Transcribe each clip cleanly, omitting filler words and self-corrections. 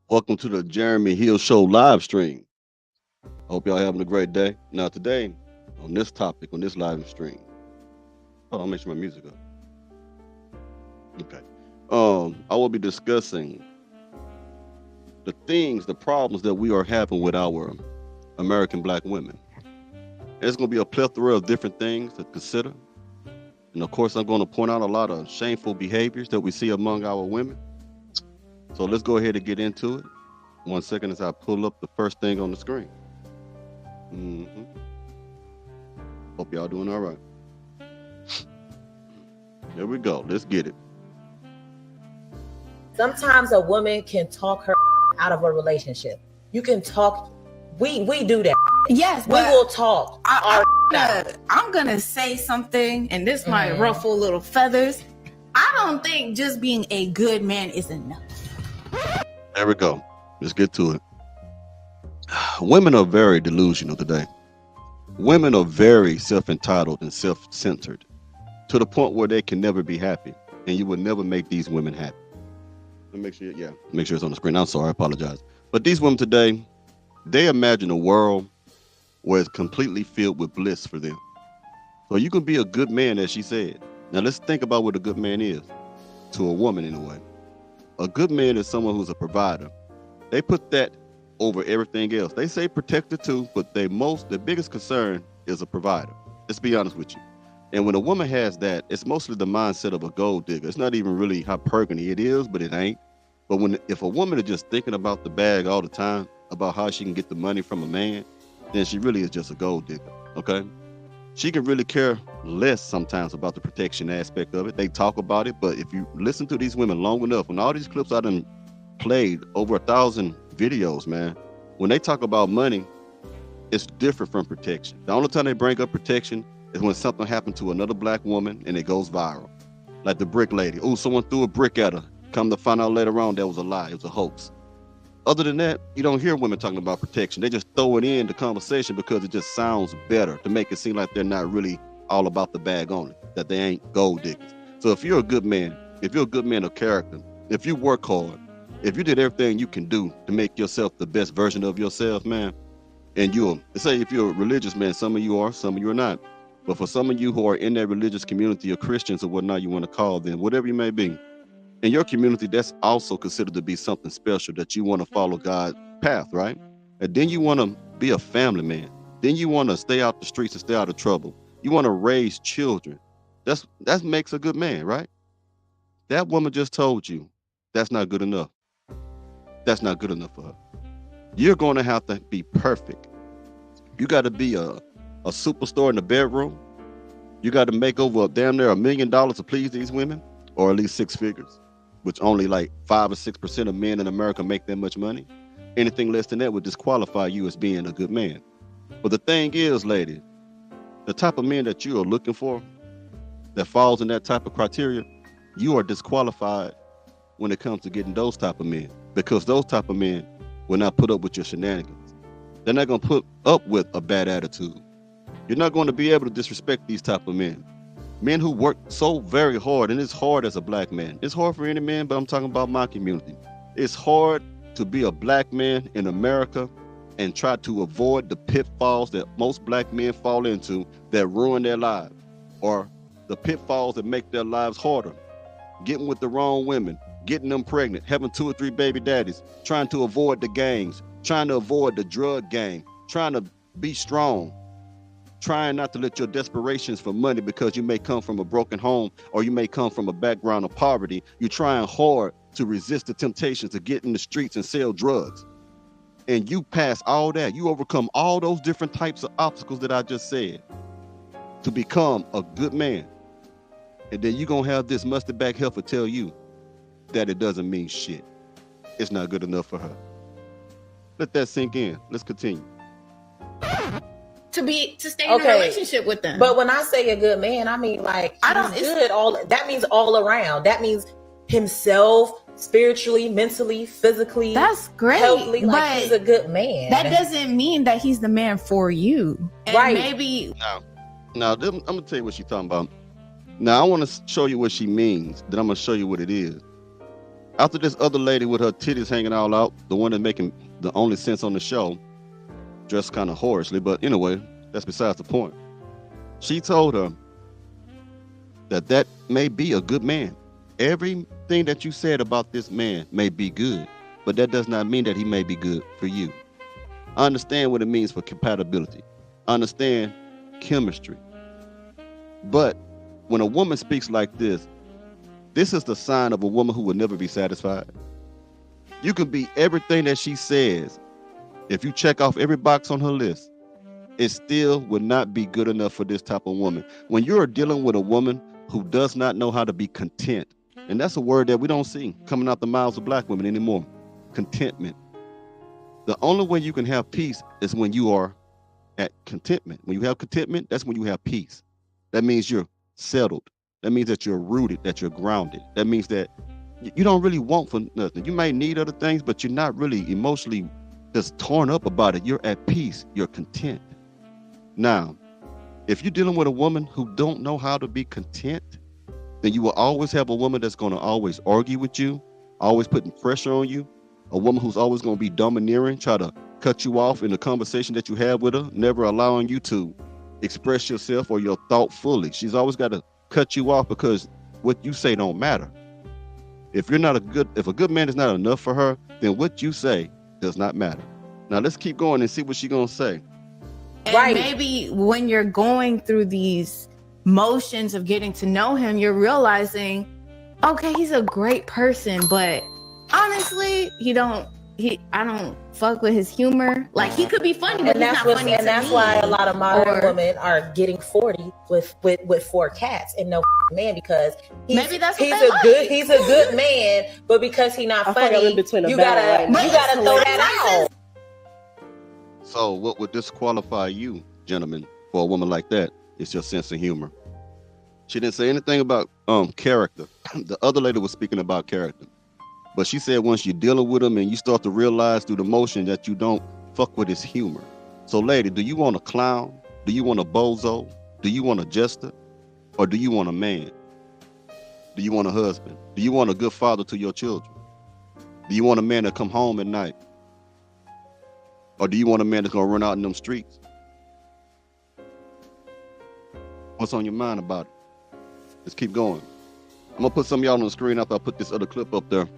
Welcome to the Jeremy Hill Show live stream. I hope y'all having a great day. Now today, on this topic, on this live stream, I'll make sure my music up. Okay. I will be discussing the things, the problems that we are having with our American black women. There's going to be a plethora of different things to consider. And of course, I'm going to point out a lot of shameful behaviors that we see among our women. So let's go ahead and get into it. 1 second as I pull up the first thing on the screen. Hope y'all doing all right. There we go. Let's get it. Sometimes a woman can talk her out of a relationship. You can talk. We do that. Yes, We will talk. I'm gonna say something, and this might ruffle little feathers. I don't think just being a good man is enough. There we go. Let's get to it. Women are very delusional today. Women are very self-entitled and self-centered to the point where they can never be happy, and you will never make these women happy. Make sure it's on the screen. I'm sorry, I apologize. But these women today, they imagine a world where it's completely filled with bliss for them. So you can be a good man, as she said. Now let's think about what a good man is to a woman in a way. A good man is someone who's a provider. They put that over everything else. They say protector too, but their biggest concern is a provider. Let's be honest with you. And when a woman has that, it's mostly the mindset of a gold digger. It's not even really hypergamy. It is, but it ain't. But if a woman is just thinking about the bag all the time, about how she can get the money from a man, then she really is just a gold digger, okay? She can really care less sometimes about the protection aspect of it. They talk about it, but if you listen to these women long enough, when all these clips I done played, over 1,000 videos, man, when they talk about money, it's different from protection. The only time they bring up protection is when something happened to another black woman and it goes viral. Like the brick lady. Oh, someone threw a brick at her. Come to find out later on that was a lie. It was a hoax. Other than that, you don't hear women talking about protection. They just throw it in the conversation because it just sounds better to make it seem like they're not really all about the bag only, that they ain't gold diggers. So if you're a good man, if you're a good man of character, if you work hard, if you did everything you can do to make yourself the best version of yourself, man, and say if you're a religious man, some of you are, some of you are not. But for some of you who are in that religious community or Christians or whatnot you want to call them, whatever you may be, in your community, that's also considered to be something special that you want to follow God's path, right? And then you want to be a family man. Then you want to stay out the streets and stay out of trouble. You want to raise children. That makes a good man, right? That woman just told you that's not good enough. That's not good enough for her. You're going to have to be perfect. You got to be a superstar in the bedroom. You got to make over damn near $1 million to please these women, or at least 6 figures, which only like 5 or 6% of men in America make that much money. Anything less than that would disqualify you as being a good man. But the thing is, lady, the type of men that you are looking for that falls in that type of criteria, you are disqualified when it comes to getting those type of men, because those type of men will not put up with your shenanigans. They're not going to put up with a bad attitude. You're not going to be able to disrespect these type of men. Men who work so very hard, and it's hard as a black man. It's hard for any man, but I'm talking about my community. It's hard to be a black man in America and try to avoid the pitfalls that most black men fall into that ruin their lives, or the pitfalls that make their lives harder. Getting with the wrong women, getting them pregnant, having 2 or 3 baby daddies, trying to avoid the gangs, trying to avoid the drug game, trying to be strong, trying not to let your desperations for money, because you may come from a broken home or you may come from a background of poverty. You're trying hard to resist the temptations to get in the streets and sell drugs. And you pass all that. You overcome all those different types of obstacles that I just said to become a good man. And then you're going to have this mustard back heifer tell you that it doesn't mean shit. It's not good enough for her. Let that sink in. Let's continue. To stay in a relationship with them. But when I say a good man, I mean like that means all around. That means himself, spiritually, mentally, physically. That's great. Healthily, like he's a good man. That doesn't mean that he's the man for you. And right. Maybe now I'm gonna tell you what she's talking about. Now I want to show you what she means, then I'm gonna show you what it is. After this other lady with her titties hanging all out, the one that making the only sense on the show, dressed kind of whorishly, but anyway, that's besides the point. She told her that that may be a good man. Everything that you said about this man may be good, but that does not mean that he may be good for you. I understand what it means for compatibility. I understand chemistry. But when a woman speaks like this is the sign of a woman who will never be satisfied. You can be everything that she says. If you check off every box on her list, it still would not be good enough for this type of woman. When you're dealing with a woman who does not know how to be content, and that's a word that we don't see coming out the mouths of black women anymore, contentment. The only way you can have peace is when you are at contentment. When you have contentment, that's when you have peace. That means you're settled. That means that you're rooted, that you're grounded. That means that you don't really want for nothing. You might need other things, but you're not really emotionally just torn up about it. You're at peace. You're content. Now, if you're dealing with a woman who don't know how to be content, then you will always have a woman that's going to always argue with you, always putting pressure on you, a woman who's always going to be domineering, try to cut you off in the conversation that you have with her, never allowing you to express yourself or your thought fully. She's always got to cut you off because what you say don't matter. If a good man is not enough for her, then what you say does not matter. Now let's keep going and see what she's gonna say. And right. Maybe when you're going through these motions of getting to know him, you're realizing, okay, he's a great person, but honestly, I don't fuck with his humor. Like, he could be funny, but he's not funny to me. And that's why a lot of modern women are getting 40 with 4 cats and no man, because he's a good man, but because he's not funny, you gotta throw that out. So what would disqualify you, gentlemen, for a woman like that? It's your sense of humor. She didn't say anything about character. The other lady was speaking about character. But she said once you're dealing with him and you start to realize through the motion that you don't fuck with his humor. So lady, do you want a clown? Do you want a bozo? Do you want a jester? Or do you want a man? Do you want a husband? Do you want a good father to your children? Do you want a man that come home at night? Or do you want a man that's gonna run out in them streets? What's on your mind about it? Let's keep going. I'm gonna put some of y'all on the screen after I put this other clip up there.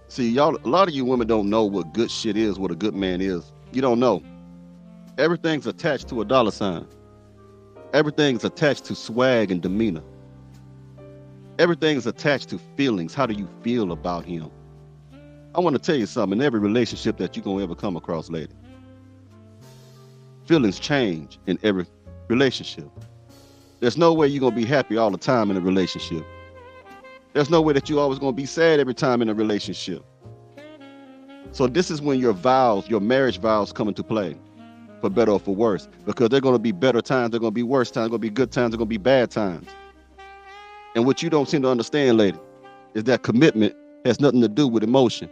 See, y'all, a lot of you women don't know what good shit is, what a good man is. You don't know. Everything's attached to a dollar sign. Everything's attached to swag and demeanor. Everything's attached to feelings. How do you feel about him? I want to tell you something. In every relationship that you're going to ever come across, lady, feelings change in every relationship. There's no way you're going to be happy all the time in a relationship. There's no way that you're always going to be sad every time in a relationship. So this is when your vows, your marriage vows come into play, for better or for worse, because they're going to be better times, they're going to be worse times, they're going to be good times, they're going to be bad times. And what you don't seem to understand, lady, is that commitment has nothing to do with emotion.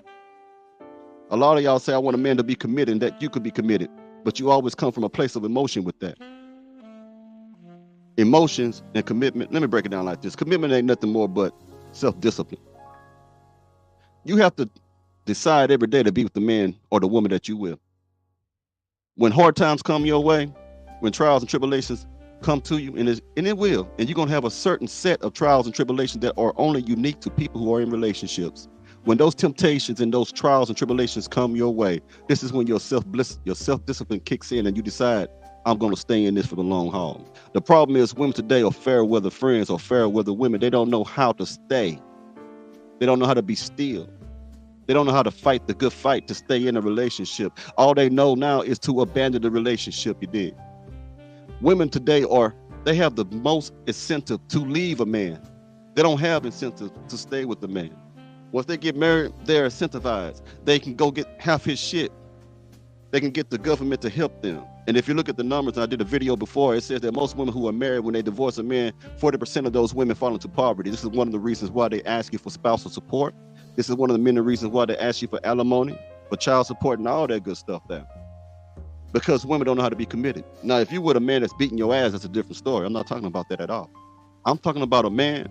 A lot of y'all say, I want a man to be committed, and that you could be committed, but you always come from a place of emotion with that. Emotions and commitment, let me break it down like this. Commitment ain't nothing more but self-discipline. You have to decide every day to be with the man or the woman that you will. When hard times come your way, when trials and tribulations come to you, and it will, and you're going to have a certain set of trials and tribulations that are only unique to people who are in relationships. When those temptations and those trials and tribulations come your way, this is when your self-discipline kicks in and you decide, I'm going to stay in this for the long haul. The problem is women today are fair weather friends or fair weather women. They don't know how to stay. They don't know how to be still. They don't know how to fight the good fight to stay in a relationship. All they know now is to abandon the relationship you did. Women today they have the most incentive to leave a man. They don't have incentive to stay with the man. Once they get married, they're incentivized. They can go get half his shit. They can get the government to help them. And if you look at the numbers, I did a video before, it says that most women who are married, when they divorce a man, 40% of those women fall into poverty. This is one of the reasons why they ask you for spousal support. This is one of the many reasons why they ask you for alimony, for child support, and all that good stuff there. Because women don't know how to be committed. Now, if you were a man that's beating your ass, that's a different story. I'm not talking about that at all. I'm talking about a man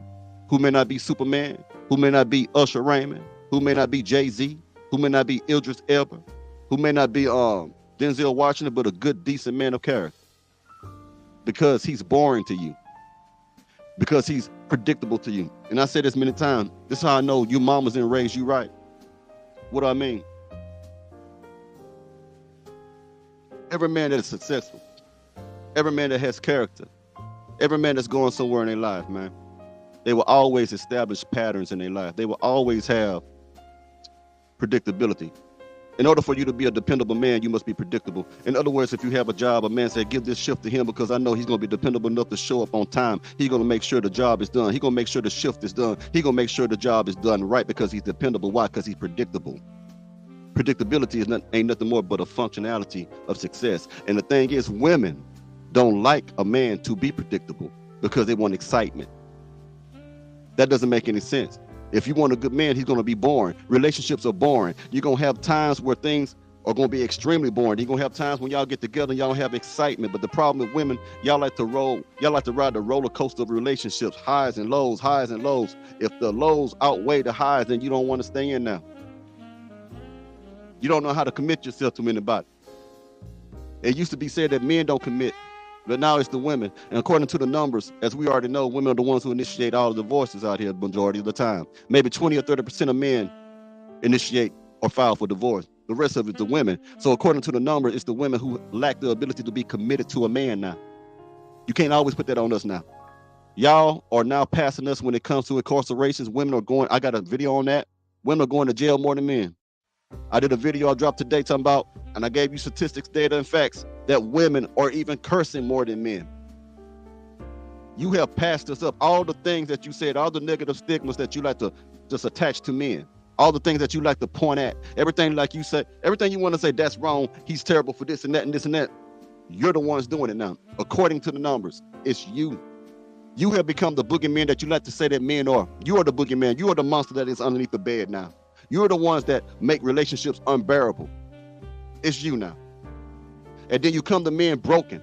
who may not be Superman, who may not be Usher Raymond, who may not be Jay-Z, who may not be Idris Elba, who may not be Denzel Washington, but a good, decent man of character. Because he's boring to you. Because he's predictable to you. And I say this many times. This is how I know your mamas didn't raise you right. What do I mean? Every man that is successful, every man that has character, every man that's going somewhere in their life, man, they will always establish patterns in their life. They will always have predictability. In order for you to be a dependable man, you must be predictable. In other words, if you have a job, a man said, give this shift to him because I know he's going to be dependable enough to show up on time. He's going to make sure the job is done. He's going to make sure the shift is done. He's going to make sure the job is done right because he's dependable. Why? Because he's predictable. Predictability ain't nothing more but a functionality of success. And the thing is, women don't like a man to be predictable because they want excitement. That doesn't make any sense. If you want a good man, he's going to be boring. Relationships are boring. You're going to have times where things are going to be extremely boring. You're going to have times when y'all get together and y'all have excitement. But the problem with women, y'all like to ride the roller coaster of relationships, highs and lows, highs and lows. If the lows outweigh the highs, then you don't want to stay in now. You don't know how to commit yourself to anybody. It used to be said that men don't commit, but now it's the women. And according to the numbers, as we already know, women are the ones who initiate all the divorces out here the majority of the time. Maybe 20 or 30% of men initiate or file for divorce. The rest of it's the women. So according to the numbers, it's the women who lack the ability to be committed to a man now. You can't always put that on us now. Y'all are now passing us when it comes to incarcerations. Women are going, I got a video on that. Women are going to jail more than men. I did a video I dropped today talking about, and I gave you statistics, data, and facts that women are even cursing more than men. You have passed us up. All the things that you said, all the negative stigmas that you like to just attach to men, all the things that you like to point at, everything like you say, everything you want to say, that's wrong, he's terrible for this and that and this and that. You're the ones doing it now. According to the numbers, it's you. You have become the boogeyman that you like to say that men are. You are the boogeyman. You are the monster that is underneath the bed now. You're the ones that make relationships unbearable. It's you now. And then you come to men broken.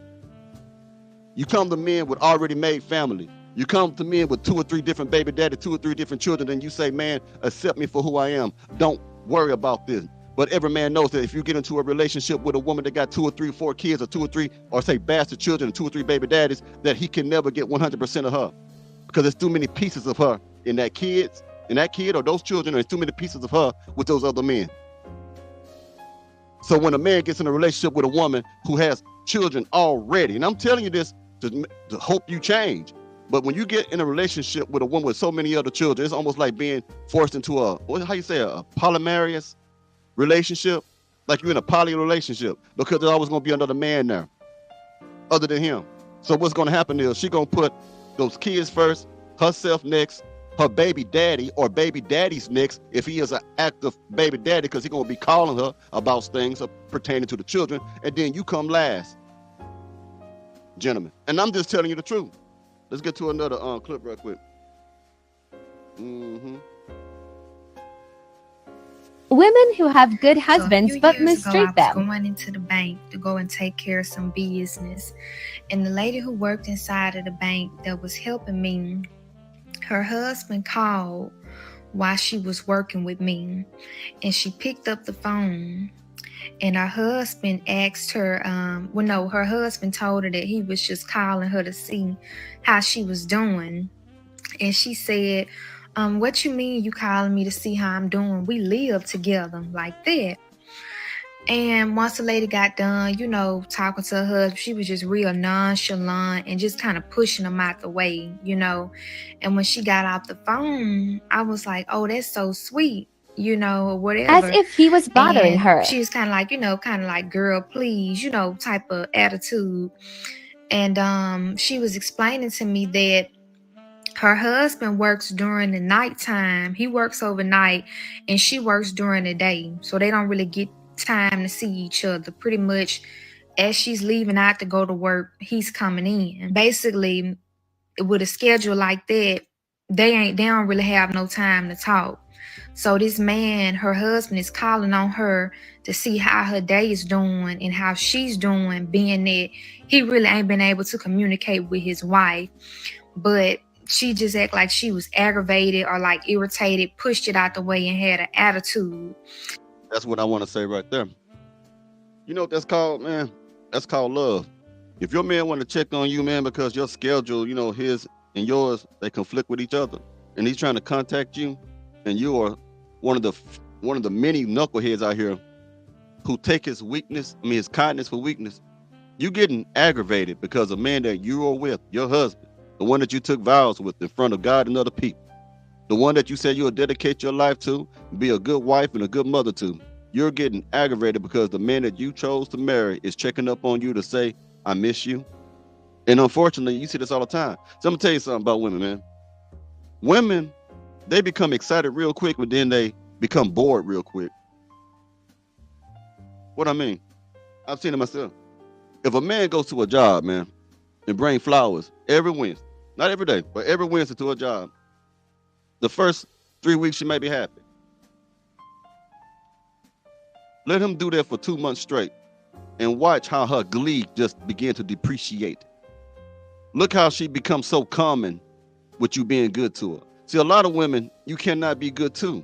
You come to men with already made family. You come to men with 2 or 3 different baby daddy, 2 or 3 different children, and you say, man, accept me for who I am. Don't worry about this. But every man knows that if you get into a relationship with a woman that got 2 or 3 or 4 kids or 2 or 3, or say bastard children and 2 or 3 baby daddies, that he can never get 100% of her. Because there's too many pieces of her in that kid or those children, there's too many pieces of her with those other men. So when a man gets in a relationship with a woman who has children already, and I'm telling you this to hope you change, but when you get in a relationship with a woman with so many other children, it's almost like being forced into a polyamorous relationship, like you're in a poly relationship, because there's always going to be another man there other than him. So what's going to happen is she's going to put those kids first, herself next, her baby daddy or baby daddy's next if he is an active baby daddy, because he's going to be calling her about things pertaining to the children, and then you come last, gentlemen. And I'm just telling you the truth. Let's get to another clip real quick. Women who have good husbands but mistreat them. I was going into the bank to go and take care of some business, and the lady who worked inside of the bank that was helping me, her husband called while she was working with me, and she picked up the phone, and her husband asked her, her husband told her that he was just calling her to see how she was doing. And she said, what you mean you calling me to see how I'm doing? We live together, like that. And once the lady got done, talking to her husband, she was just real nonchalant and just kind of pushing him out the way, And when she got off the phone, I was like, oh, that's so sweet, or whatever. As if he was bothering her. She was kind of like, girl, please, type of attitude. And she was explaining to me that her husband works during the nighttime. He works overnight and she works during the day. So they don't really get time to see each other. Pretty much as she's leaving out to go to work, he's coming in. Basically, with a schedule like that, they don't really have no time to talk. So this man, her husband, is calling on her to see how her day is doing and how she's doing, being that he really ain't been able to communicate with his wife. But she just act like she was aggravated or like irritated, pushed it out the way and had an attitude. That's what I want to say right there. You know what that's called, man? That's called love. If your man want to check on you, man, because your schedule, you know, his and yours, they conflict with each other, and he's trying to contact you, and you are one of the many knuckleheads out here who take his weakness, his kindness for weakness, you getting aggravated because a man that you are with, your husband, the one that you took vows with in front of God and other people, the one that you said you'll dedicate your life to, be a good wife and a good mother to, you're getting aggravated because the man that you chose to marry is checking up on you to say, I miss you. And unfortunately, you see this all the time. So I'm gonna tell you something about women, man. Women, they become excited real quick, but then they become bored real quick. What I mean, I've seen it myself. If a man goes to a job, man, and bring flowers every Wednesday, not every day, but every Wednesday to a job, the first 3 weeks she may be happy. Let him do that for 2 months straight and watch how her glee just begin to depreciate. Look how she becomes so common with you being good to her. See, a lot of women, you cannot be good to.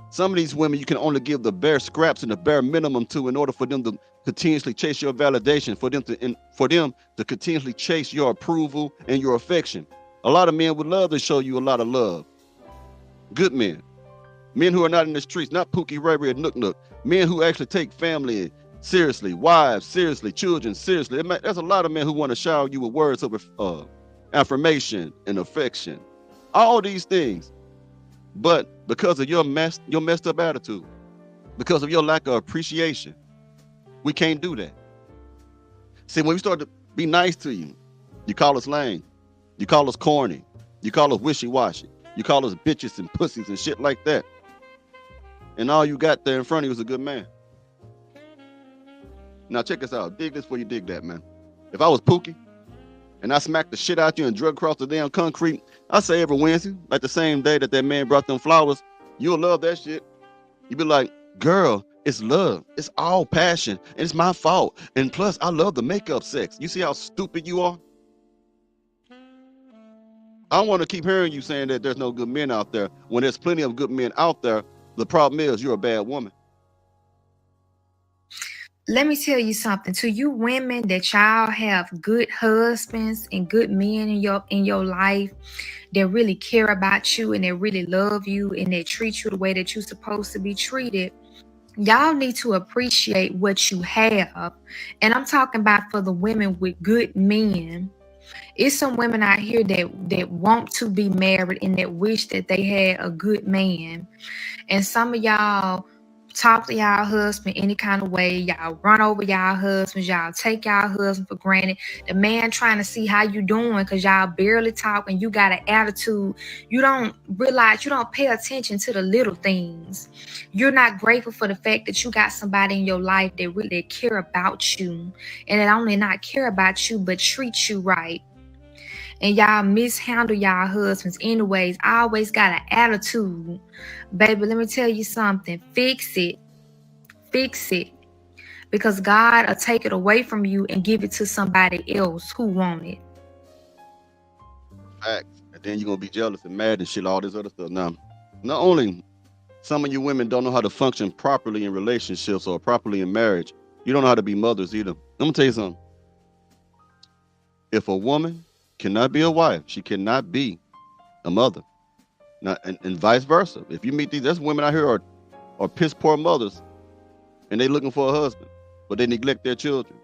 Some of these women, you can only give the bare scraps and the bare minimum to in order for them to continuously chase your validation, for them to continuously chase your approval and your affection. A lot of men would love to show you a lot of love. Good men. Men who are not in the streets, not Pookie, Ray Ray, Nook Nook. Men who actually take family seriously, wives seriously, children seriously. There's a lot of men who want to shower you with words of affirmation and affection. All these things. But because of your messed up attitude, because of your lack of appreciation, we can't do that. See, when we start to be nice to you, you call us lame, you call us corny, you call us wishy-washy, you call us bitches and pussies and shit like that. And all you got there in front of you is a good man. Now check this out. Dig this before you dig that, man. If I was Pookie and I smacked the shit out you and drug across the damn concrete, I say every Wednesday, like the same day that man brought them flowers, you'll love that shit. You be like, girl, it's love. It's all passion. And it's my fault. And plus, I love the makeup sex. You see how stupid you are? I don't want to keep hearing you saying that there's no good men out there. When there's plenty of good men out there, the problem is you're a bad woman. Let me tell you something. To you women that y'all have good husbands and good men in your life that really care about you and that really love you and that treat you the way that you're supposed to be treated, y'all need to appreciate what you have. And I'm talking about for the women with good men. It's some women out here that want to be married and that wish that they had a good man. And some of y'all talk to y'all husband any kind of way. Y'all run over y'all husbands. Y'all take y'all husband for granted. The man trying to see how you doing because y'all barely talk and you got an attitude. You don't realize, you don't pay attention to the little things. You're not grateful for the fact that you got somebody in your life that really care about you and that only not care about you but treat you right. And y'all mishandle y'all husbands anyways. Always got an attitude. Baby, let me tell you something. Fix it. Fix it. Because God will take it away from you and give it to somebody else who want it. Facts. And then you're going to be jealous and mad and shit, all this other stuff. Now, not only some of you women don't know how to function properly in relationships or properly in marriage, you don't know how to be mothers either. I'm going to tell you something. If a woman cannot be a wife, she cannot be a mother. Now, and vice versa. If you meet there's women out here are piss poor mothers and they looking for a husband, but they neglect their children.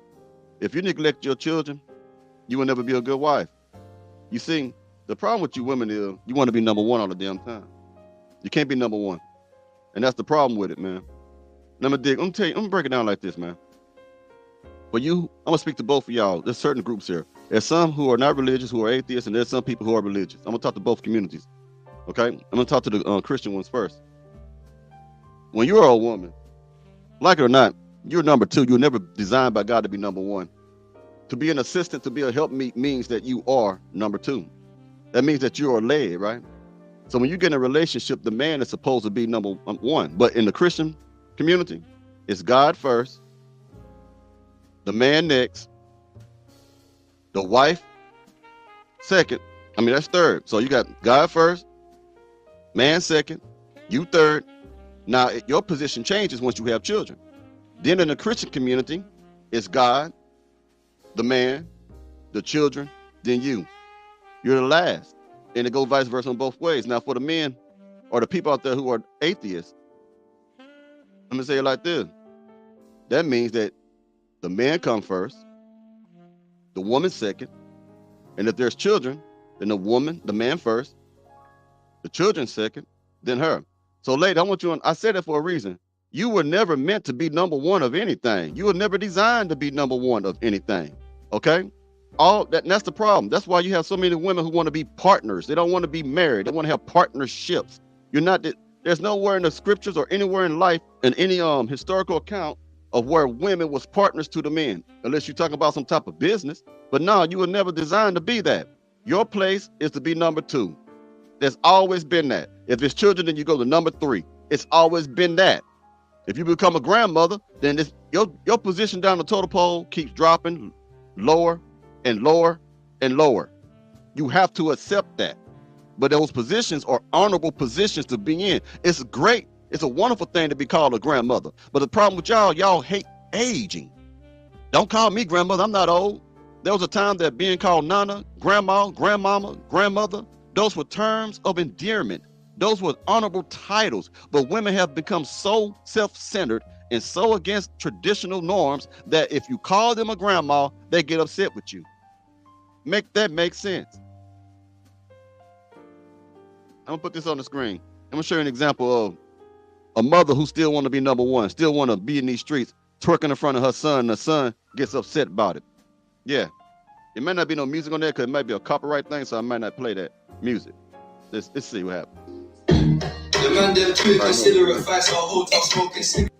If you neglect your children, you will never be a good wife. You see, the problem with you women is you want to be number one all the damn time. You can't be number one. And that's the problem with it, man. I'm gonna break it down like this, man. But I'm gonna speak to both of y'all. There's certain groups here. There's some who are not religious, who are atheists, and there's some people who are religious. I'm gonna talk to both communities. Okay? I'm gonna talk to the Christian ones first. When you're a woman, like it or not, you're number two. You're never designed by God to be number one. To be an assistant, to be a helpmeet means that you are number two. That means that you're a leg, right? So when you get in a relationship, the man is supposed to be number one. But in the Christian community, it's God first, the man next, the wife second, I mean, that's third. So you got God first, man second, you third. Now, your position changes once you have children. Then in the Christian community, it's God, the man, the children, then you. You're the last. And it goes vice versa in both ways. Now, for the men or the people out there who are atheists, I'm going to say it like this. That means that the man comes first, the woman second, and if there's children, then the man first, the children second, then her. So, lady, I said that for a reason. You were never meant to be number one of anything. You were never designed to be number one of anything. Okay? That's the problem. That's why you have so many women who want to be partners. They don't want to be married. They want to have partnerships. There's nowhere in the scriptures or anywhere in life, in any historical account of where women was partners to the men, unless you're talking about some type of business. But no, you were never designed to be that. Your place is to be number two. There's always been that. If it's children, then you go to number three. It's always been that. If you become a grandmother, then your position down the totem pole keeps dropping lower and lower and lower. You have to accept that. But those positions are honorable positions to be in. It's great. It's a wonderful thing to be called a grandmother. But the problem with y'all hate aging. Don't call me grandmother. I'm not old. There was a time that being called nana, grandma, grandmama, grandmother, those were terms of endearment. Those were honorable titles. But women have become so self-centered and so against traditional norms that if you call them a grandma, they get upset with you. Make that make sense. I'm gonna put this on the screen. I'm gonna show you an example of a mother who still want to be number one, still want to be in these streets, twerking in front of her son, and the son gets upset about it. Yeah. It might not be no music on there because it might be a copyright thing, so I might not play that music. Let's see what happens. The man them too considerate, fast or hotel smoking cigarettes.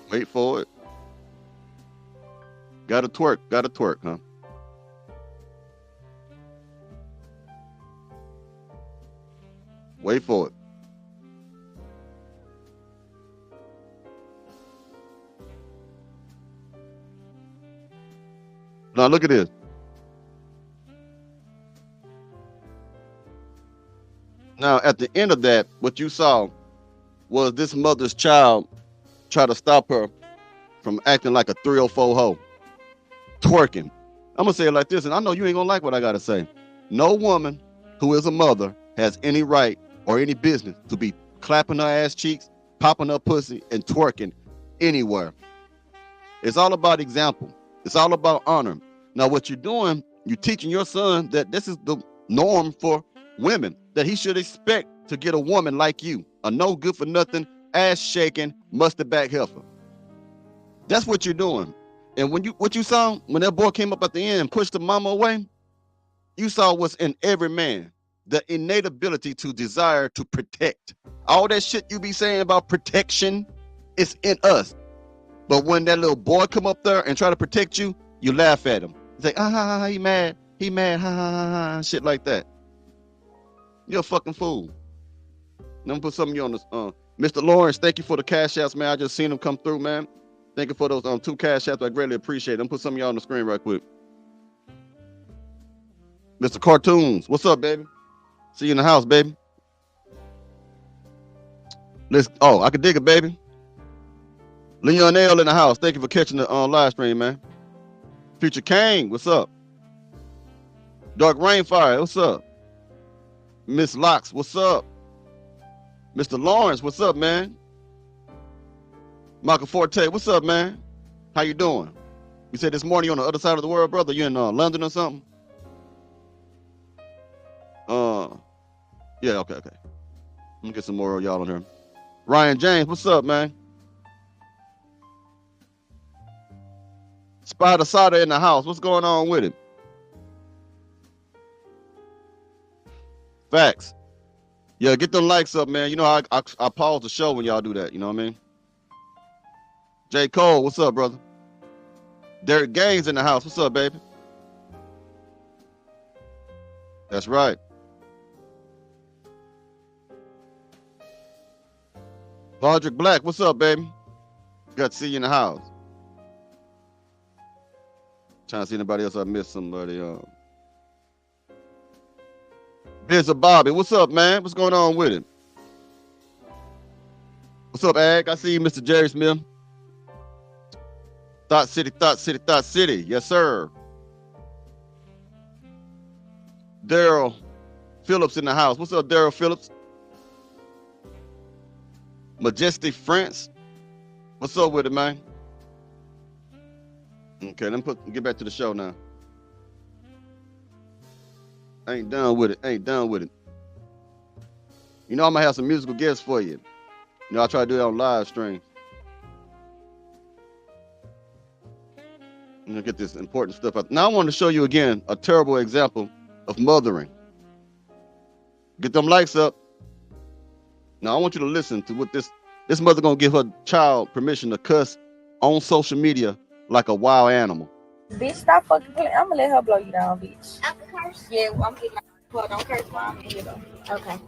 Wait for it. Gotta twerk, huh? Wait for it. Now look at this. Now at the end of that, what you saw was this mother's child try to stop her from acting like a 304 hoe, twerking. I'm gonna say it like this, and I know you ain't gonna like what I gotta say. No woman who is a mother has any right or any business to be clapping her ass cheeks, popping her pussy, and twerking anywhere. It's all about example. It's all about honor. Now, what you're doing, you're teaching your son that this is the norm for women, that he should expect to get a woman like you, a no good for nothing, ass shaking, mustard back heifer. That's what you're doing. And what you saw when that boy came up at the end and pushed the mama away, you saw what's in every man, the innate ability to desire to protect. All that shit you be saying about protection is in us. But when that little boy come up there and try to protect you, you laugh at him. You say, he mad, ha, shit like that. You're a fucking fool. Let me put something you on this. Mr. Lawrence, thank you for the cash apps, man. I just seen them come through, man. Thank you for those 2 cash apps. I greatly appreciate them. Put some of y'all on the screen right quick. Mr. Cartoons, what's up, baby? See you in the house, baby. I can dig it, baby. Leon L in the house. Thank you for catching the live stream, man. Future Kane, what's up? Dark Rainfire, what's up? Miss Locks, what's up? Mr. Lawrence, what's up, man? Michael Forte, what's up, man? How you doing? You said this morning you on the other side of the world, brother? You in London or something? Yeah, okay. Let me get some more of y'all on here. Ryan James, what's up, man? Spider Sada in the house. What's going on with it? Facts. Yeah, get them likes up, man. You know, I pause the show when y'all do that. You know what I mean? J. Cole, what's up, brother? Derek Gaines in the house. What's up, baby? That's right. Valdrick Black, what's up, baby? Good to see you in the house. Trying to see anybody else. I missed somebody. Biz Bobby, what's up, man? What's going on with it? What's up, Ag? I see you, Mr. Jerry Smith. Thought City, Thought City, Thought City. Yes, sir. Daryl Phillips in the house. What's up, Daryl Phillips? Majestic France. What's up with it, man? Okay, let me get back to the show now. Ain't done with it. Ain't done with it. You know I'm gonna have some musical guests for you. You know I try to do that on live stream. I'm gonna get this important stuff out. Now I want to show you again a terrible example of mothering. Get them likes up. Now I want you to listen to what this mother gonna give her child permission to cuss on social media like a wild animal. Bitch, stop fucking playing. I'm gonna let her blow you down, bitch. I can curse? Yeah, well, I'm getting my don't curse, mom. Here you go. Okay.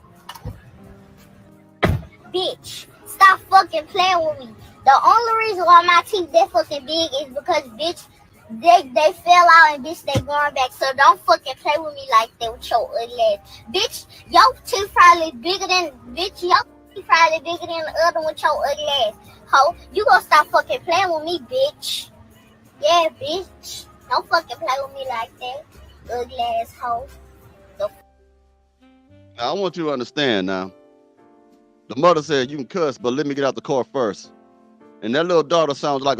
Bitch, stop fucking playing with me. The only reason why my teeth that fucking big is because, bitch, they fell out and bitch, they going back. So don't fucking play with me like that with your ugly ass. Bitch, your teeth probably bigger than, bitch, your teeth probably bigger than the other with your ugly ass. Ho, you gonna stop fucking playing with me, bitch. Yeah, bitch. Don't fucking play with me like that, ugly ass hoe. Now, I want you to understand now. The mother said, you can cuss, but let me get out the car first. And that little daughter sounds like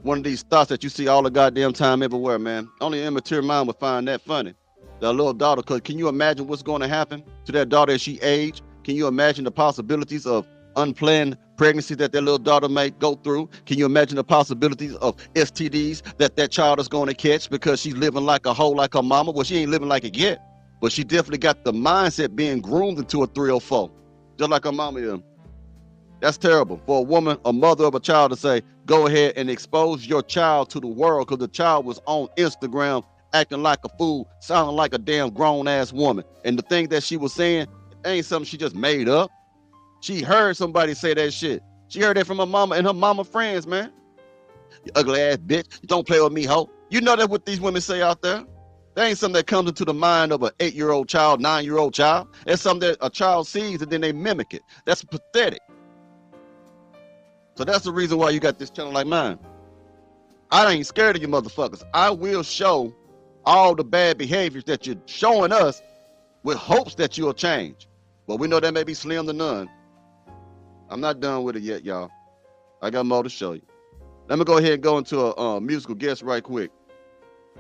one of these thoughts that you see all the goddamn time everywhere, man. Only an immature mind would find that funny. That little daughter, because can you imagine what's going to happen to that daughter as she age? Can you imagine the possibilities of unplanned pregnancy that little daughter may go through? Can you imagine the possibilities of STDs that child is going to catch because she's living like a hoe like her mama? Well, she ain't living like it yet, but she definitely got the mindset being groomed into a 304, just like her mama is. That's terrible for a woman, a mother of a child, to say, go ahead and expose your child to the world because the child was on Instagram acting like a fool, sounding like a damn grown-ass woman. And the thing that she was saying ain't something she just made up. She heard somebody say that shit. She heard that from her mama and her mama friends, man. You ugly ass bitch. Don't play with me, hoe. You know that what these women say out there? That ain't something that comes into the mind of an 8-year-old child, 9-year-old child. That's something that a child sees and then they mimic it. That's pathetic. So that's the reason why you got this channel like mine. I ain't scared of you motherfuckers. I will show all the bad behaviors that you're showing us with hopes that you'll change. But we know that may be slim to none. I'm not done with it yet, y'all. I got more to show you. Let me go ahead and go into a musical guest right quick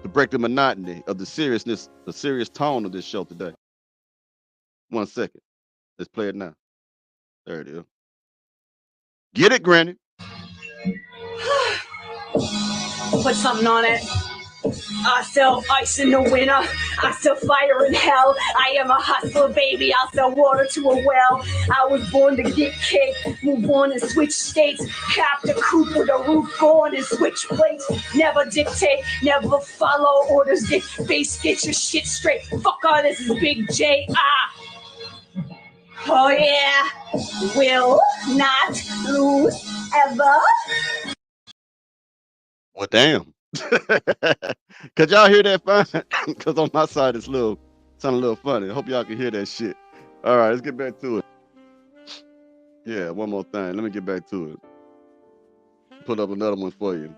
to break the monotony of the seriousness, the serious tone of this show today. 1 second. Let's play it now. There it is. Get it, Granny. Put something on it. I sell ice in the winter. I sell fire in hell. I am a hustler, baby. I'll sell water to a well. I was born to get cake. Move on and switch states. Cap the coupe with a roof, go on and switch plates. Never dictate, never follow orders. Get face, get your shit straight. Fuck all this is Big J. Oh yeah. Will not lose ever. Well, damn. Could y'all hear that fine? Because on my side it's sounding a little funny. I hope y'all can hear that shit. All right, let's get back to it. Yeah, one more thing. Let me get back to it. Put up another one for you.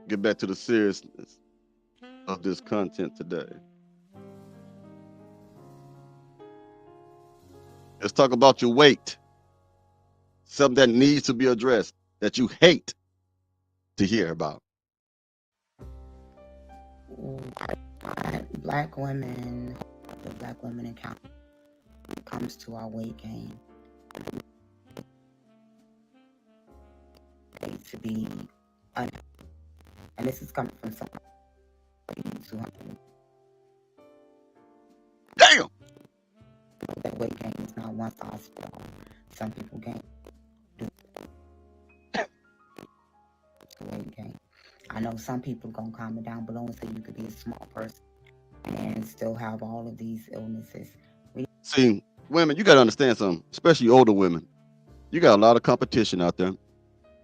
Get back to the seriousness of this content today. Let's talk about your weight. Something that needs to be addressed that you hate to hear about. Black women, the black women encounter when it comes to our weight gain, they to be unhealthy. And this is coming from someone who damn. That weight gain is not one size fits all. Some people gain weight gain. I know some people gonna comment down below and say you could be a small person and and still have all of these illnesses. See, women, you got to understand something, especially older women. You got a lot of competition out there,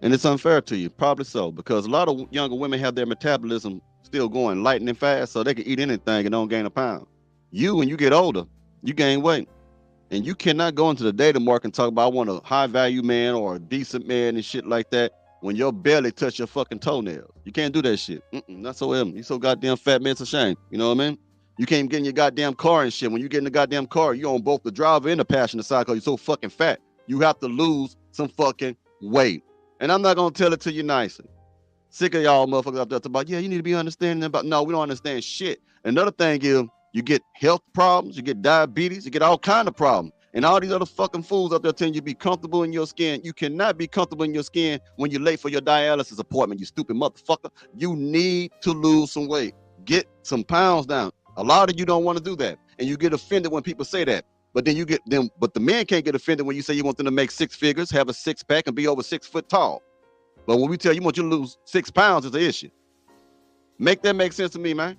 and it's unfair to you, probably so, because a lot of younger women have their metabolism still going lightning fast, so they can eat anything and don't gain a pound. You, when you get older, you gain weight. And you cannot go into the dating market and talk about I want a high value man or a decent man and shit like that when your belly touch your fucking toenails. You can't do that shit. Not so ever. You so goddamn fat, man, it's a shame. You know what I mean? You can't get in your goddamn car and shit. When you get in the goddamn car, you on both the driver and the passenger side because you're so fucking fat. You have to lose some fucking weight. And I'm not gonna tell it to you nicely. Sick of y'all motherfuckers out there talking about, yeah, you need to be understanding about. No, we don't understand shit. Another thing is, you get health problems, you get diabetes, you get all kind of problems. And all these other fucking fools out there telling you to be comfortable in your skin. You cannot be comfortable in your skin when you're late for your dialysis appointment, you stupid motherfucker. You need to lose some weight. Get some pounds down. A lot of you don't want to do that. And you get offended when people say that. But then you get them, but the men can't get offended when you say you want them to make 6 figures, have a 6-pack, and be over 6 foot tall. But when we tell you want you to lose 6 pounds, it's an issue. Make that make sense to me, man.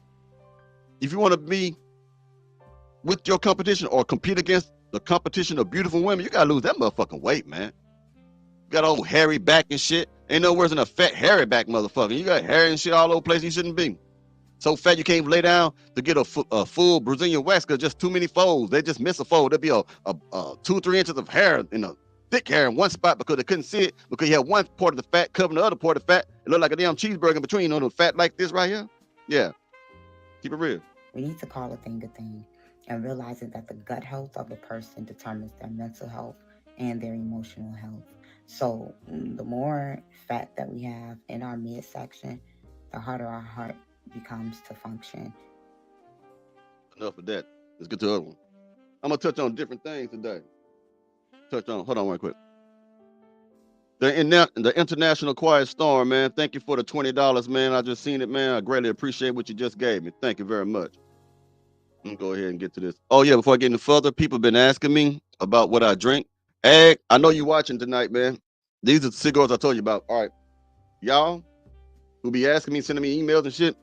If you want to be with your competition or compete against the competition of beautiful women, you gotta lose that motherfucking weight, man. You got old hairy back and shit. Ain't no worse than a fat hairy back motherfucker. You got hair and shit all over the place you shouldn't be. So fat you can't even lay down to get a full Brazilian wax because just too many folds. They just miss a fold. There'll be a 2-3 inches of hair in a thick hair in one spot because they couldn't see it because you had one part of the fat covering the other part of the fat. It looked like a damn cheeseburger in between, the fat like this right here. Yeah, keep it real. We need to call a thing and realizing that the gut health of a person determines their mental health and their emotional health. So the more fat that we have in our midsection, the harder our heart becomes to function. Enough of that. Let's get to the other one. I'm gonna touch on different things today. Hold on one quick. The International Quiet Storm, man. Thank you for the $20, man. I just seen it, man. I greatly appreciate what you just gave me. Thank you very much. I'm gonna go ahead and get to this. Oh yeah, before I get any further, people have been asking me about what I drink. Ag, I know you watching tonight, man. These are the cigars I told you about. All right, y'all who be asking me, sending me emails and shit.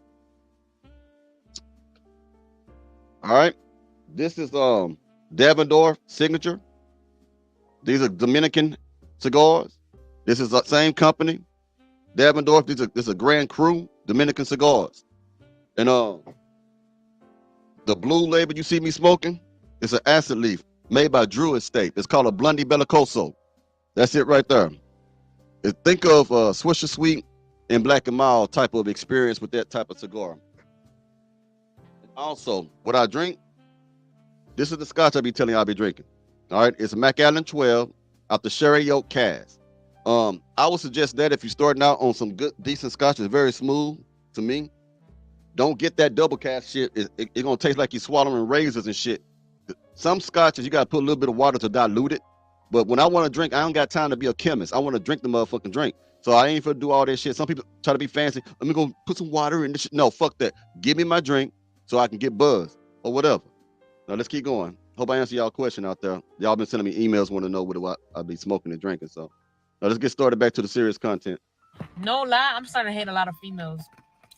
All right, this is Davidoff Signature. These are Dominican cigars. This is the same company, Davidoff. This is a Grand Cru Dominican cigars, and the blue label you see me smoking is an acid leaf made by Drew Estate. It's called a Blondie Bellicoso. That's it right there. Think of Swisher Sweet and Black and Mild type of experience with that type of cigar. Also, what I drink, this is the scotch I be telling you I'll be drinking. All right, it's a Macallan 12 out the Sherry Oak cask. I would suggest that if you're starting out on some good, decent scotch, it's very smooth to me. Don't get that double cask shit. It's gonna taste like you're swallowing razors and shit. Some scotches, you gotta put a little bit of water to dilute it. But when I want to drink, I don't got time to be a chemist. I want to drink the motherfucking drink. So I ain't finna do all that shit. Some people try to be fancy. Let me go put some water in this shit. No, fuck that. Give me my drink so I can get buzzed or whatever. Now let's keep going. Hope I answer y'all question out there. Y'all been sending me emails, want to know what I be smoking and drinking. So now let's get started back to the serious content. No lie, I'm starting to hate a lot of females.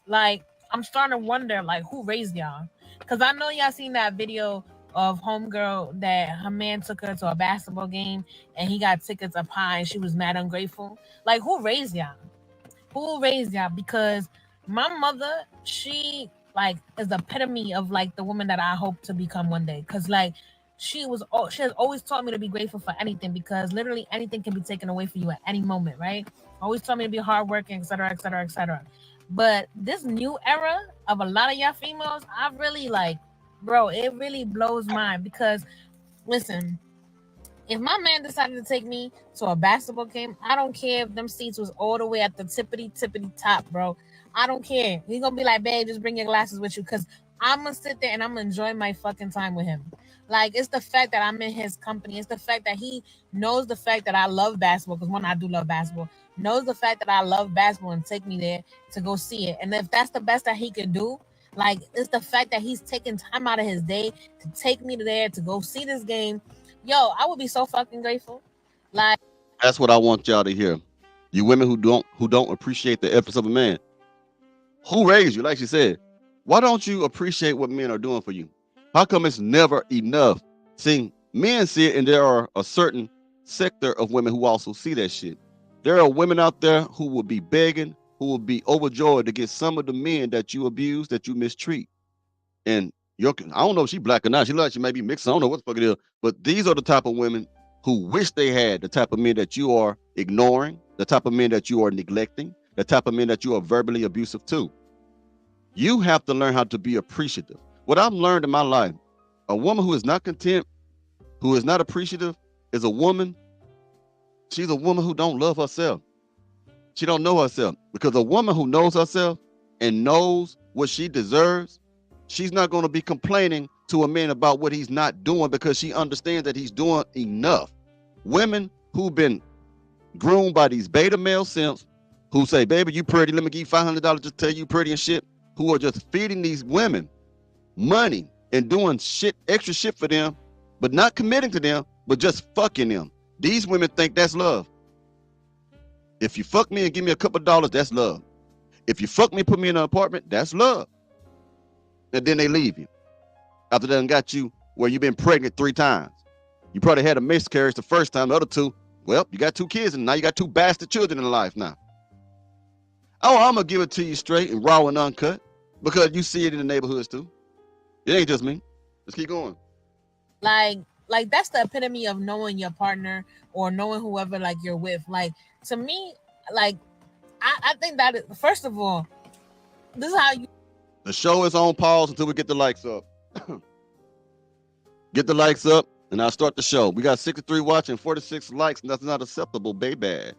Like, I'm starting to wonder, like, who raised y'all? Because I know y'all seen that video of homegirl that her man took her to a basketball game and he got tickets up high and she was mad ungrateful. Like, who raised y'all? Who raised y'all? Because my mother, she, like, is the epitome of, like, the woman that I hope to become one day. Because, like, she has always taught me to be grateful for anything because literally anything can be taken away from you at any moment, right? Always taught me to be hardworking, et cetera, et cetera, et cetera. But this new era of a lot of y'all females, I really like, bro, it really blows mine because, listen, if my man decided to take me to a basketball game, I don't care if them seats was all the way at the tippity top, bro. I don't care. He gonna be like, babe, just bring your glasses with you because I'm gonna sit there and I'm gonna enjoy my fucking time with him. Like, it's the fact that I'm in his company. It's the fact that he knows the fact that I love basketball because, one, I do love basketball. Knows the fact that I love basketball and take me there to go see it. And if that's the best that he could do, like, it's the fact that he's taking time out of his day to take me there to go see this game. Yo, I would be so fucking grateful. Like, that's what I want y'all to hear. You women who don't appreciate the efforts of a man. Who raised you? Like she said, Why don't you appreciate what men are doing for you? How come it's never enough? See, men see it, and there are a certain sector of women who also see that shit. There are women out there who will be begging, who will be overjoyed to get some of the men that you abuse, that you mistreat. And I don't know if she black or not. She like she may be mixed. I don't know what the fuck it is. But these are the type of women who wish they had the type of men that you are ignoring, the type of men that you are neglecting, the type of men that you are verbally abusive to. You have to learn how to be appreciative. What I've learned in my life, a woman who is not content, who is not appreciative, is a woman. She's a woman who don't love herself. She don't know herself, because a woman who knows herself and knows what she deserves, she's not going to be complaining to a man about what he's not doing, because she understands that he's doing enough. Women who've been groomed by these beta male simps who say, baby, you pretty, let me give you $500 just to tell you pretty and shit, who are just feeding these women money and doing shit, extra shit for them, but not committing to them, but just fucking them. These women think that's love. If you fuck me and give me a couple of dollars, that's love. If you fuck me, put me in an apartment, that's love. And then they leave you after they done got you where you've been pregnant 3 times. You probably had a miscarriage the first time. The other 2, well, you got 2 kids, and now you got 2 bastard children in life now. Oh, I'm gonna give it to you straight and raw and uncut, because you see it in the neighborhoods too. It ain't just me. Let's keep going. Like that's the epitome of knowing your partner or knowing whoever like you're with. Like, to me, like I think that is, first of all, this is how you. The show is on pause until we get the likes up. Get the likes up, and I'll start the show. We got 63 watching, 46 likes, and that's not acceptable, baby.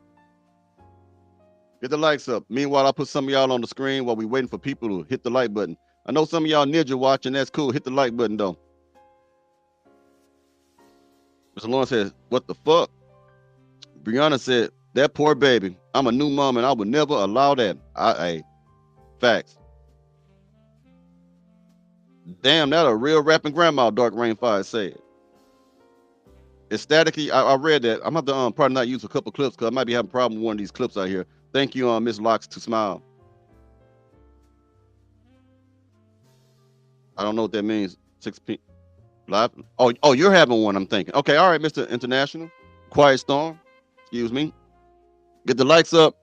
Get the likes up. Meanwhile, I'll put some of y'all on the screen while we waiting for people to hit the like button. I know some of y'all ninja watching. That's cool. Hit the like button, though. Mr. Lawrence says, what the fuck? Brianna said, that poor baby. I'm a new mom, and I would never allow that. Facts. Damn, that a real rapping grandma, Dark Rainfire said. Ecstatically, I read that. I'm going to have to probably not use a couple clips, because I might be having a problem with one of these clips out here. Thank you, Miss Locks to Smile. I don't know what that means. 6 live. Oh, you're having one, I'm thinking. Okay, all right, Mr. International. Quiet Storm. Excuse me. Get the likes up.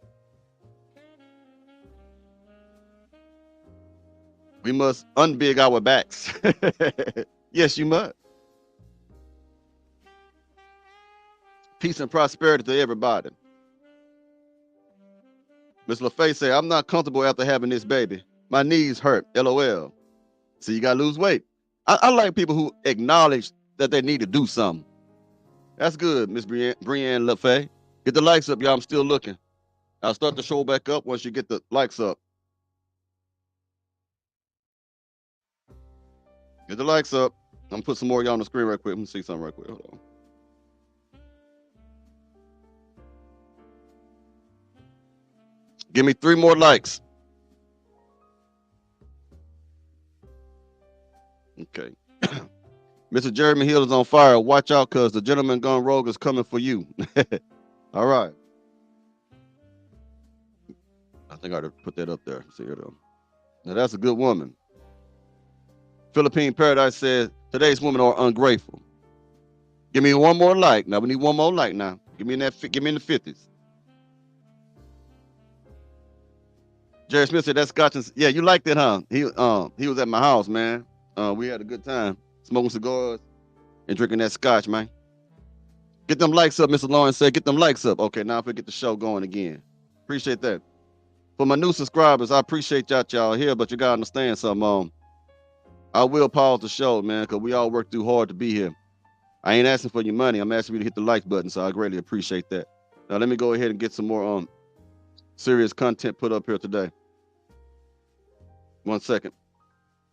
We must unbig our backs. Yes, you must. Peace and prosperity to everybody. Miss LaFay say, I'm not comfortable after having this baby. My knees hurt. LOL. So you got to lose weight. I like people who acknowledge that they need to do something. That's good, Miss Brienne LaFay. Get the likes up, y'all. I'm still looking. I'll start the show back up once you get the likes up. Get the likes up. I'm going to put some more of y'all on the screen right quick. Let me see something right quick. Hold on. Give me 3 more likes. Okay. Mr. Jeremy Hill is on fire. Watch out, because the gentleman gone rogue is coming for you. All right. I think I ought to put that up there. See here, though. Now, that's a good woman. Philippine Paradise says, today's women are ungrateful. Give me 1 more like. Now, we need 1 more like now. Give me in the 50s. Jerry Smith said, that's Scotch. Yeah, you liked it, huh? He was at my house, man. We had a good time smoking cigars and drinking that Scotch, man. Get them likes up, Mr. Lawrence said. Get them likes up. Okay, now if we get the show going again. Appreciate that. For my new subscribers, I appreciate y'all here, but you gotta understand something. I will pause the show, man, because we all work too hard to be here. I ain't asking for your money. I'm asking you to hit the like button, so I greatly appreciate that. Now let me go ahead and get some more serious content put up here today. 1 second.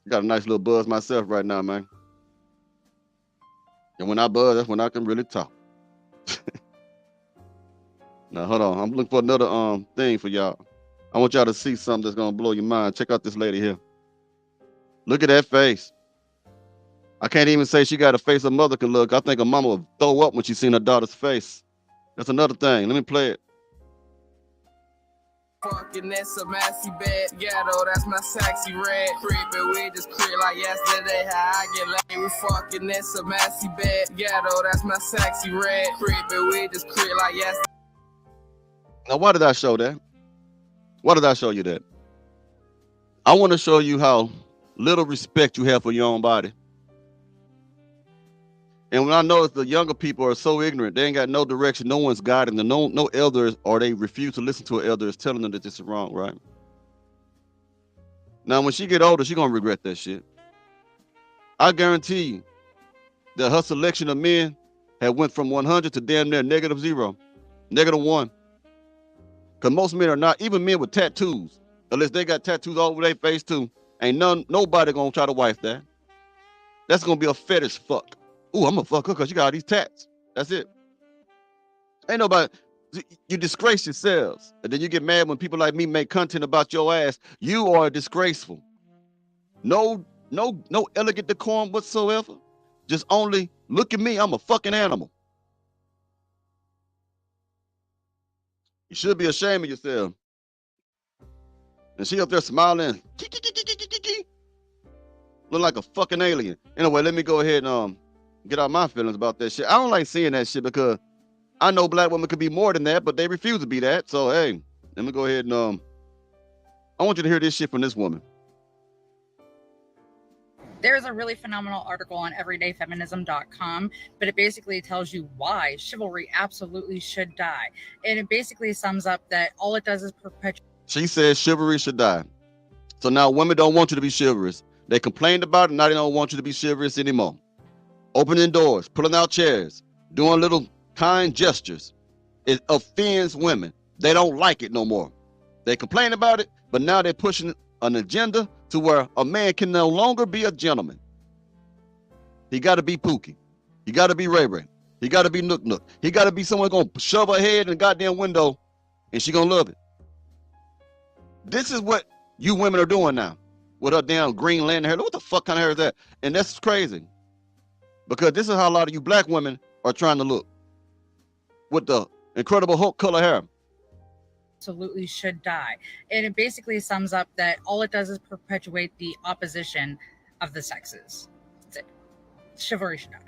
Got a nice little buzz myself right now, man. And when I buzz, that's when I can really talk. Now, hold on. I'm looking for another thing for y'all. I want y'all to see something that's going to blow your mind. Check out this lady here. Look at that face. I can't even say she got a face a mother can look. I think a mama would throw up when she seen her daughter's face. That's another thing. Let me play it. fucking, that's a messy bed. Ghetto, that's my sexy red. Creeping, we just creep like yesterday. How I get laid, we fucking, that's a messy bed. Ghetto, that's my sexy red. Creeping, we just creep like yesterday. Now, why did I show that? Why did I show you that? I want to show you how little respect you have for your own body. And when I notice the younger people are so ignorant, they ain't got no direction, no one's guiding them, no elders, or they refuse to listen to an elder is telling them that this is wrong, right? Now, when she get older, she gonna regret that shit. I guarantee you that her selection of men had went from 100 to damn near -0, -1. Because most men are not, even men with tattoos, unless they got tattoos all over their face too, ain't nobody gonna try to wife that. That's gonna be a fetish fuck. Ooh, I'm gonna fuck her because you got all these tats. That's it. Ain't nobody. You disgrace yourselves, and then you get mad when people like me make content about your ass. You are disgraceful. No elegant decorum whatsoever. Just only look at me. I'm a fucking animal. You should be ashamed of yourself. And she up there smiling, look like a fucking alien. Anyway, let me go ahead and get out my feelings about that shit. I don't like seeing that shit because I know black women could be more than that, but they refuse to be that. So hey, let me go ahead and I want you to hear this shit from this woman. There's a really phenomenal article on everydayfeminism.com, but it basically tells you why chivalry absolutely should die. And it basically sums up that all it does is perpetuate. She says chivalry should die. So now women don't want you to be chivalrous. They complained about it, now they don't want you to be chivalrous anymore. Opening doors, pulling out chairs, doing little kind gestures. It offends women. They don't like it no more. They complain about it, but now they're pushing an agenda to where a man can no longer be a gentleman. He got to be Pookie. He got to be Ray Ray. He got to be Nook Nook. He got to be someone going to shove her head in the goddamn window and she going to love it. This is what you women are doing now with her damn green lantern hair. What the fuck kind of hair is that? And that's crazy because this is how a lot of you black women are trying to look with the Incredible Hulk color hair. Absolutely should die. And it basically sums up that all it does is perpetuate the opposition of the sexes. That's it. Chivalry should die.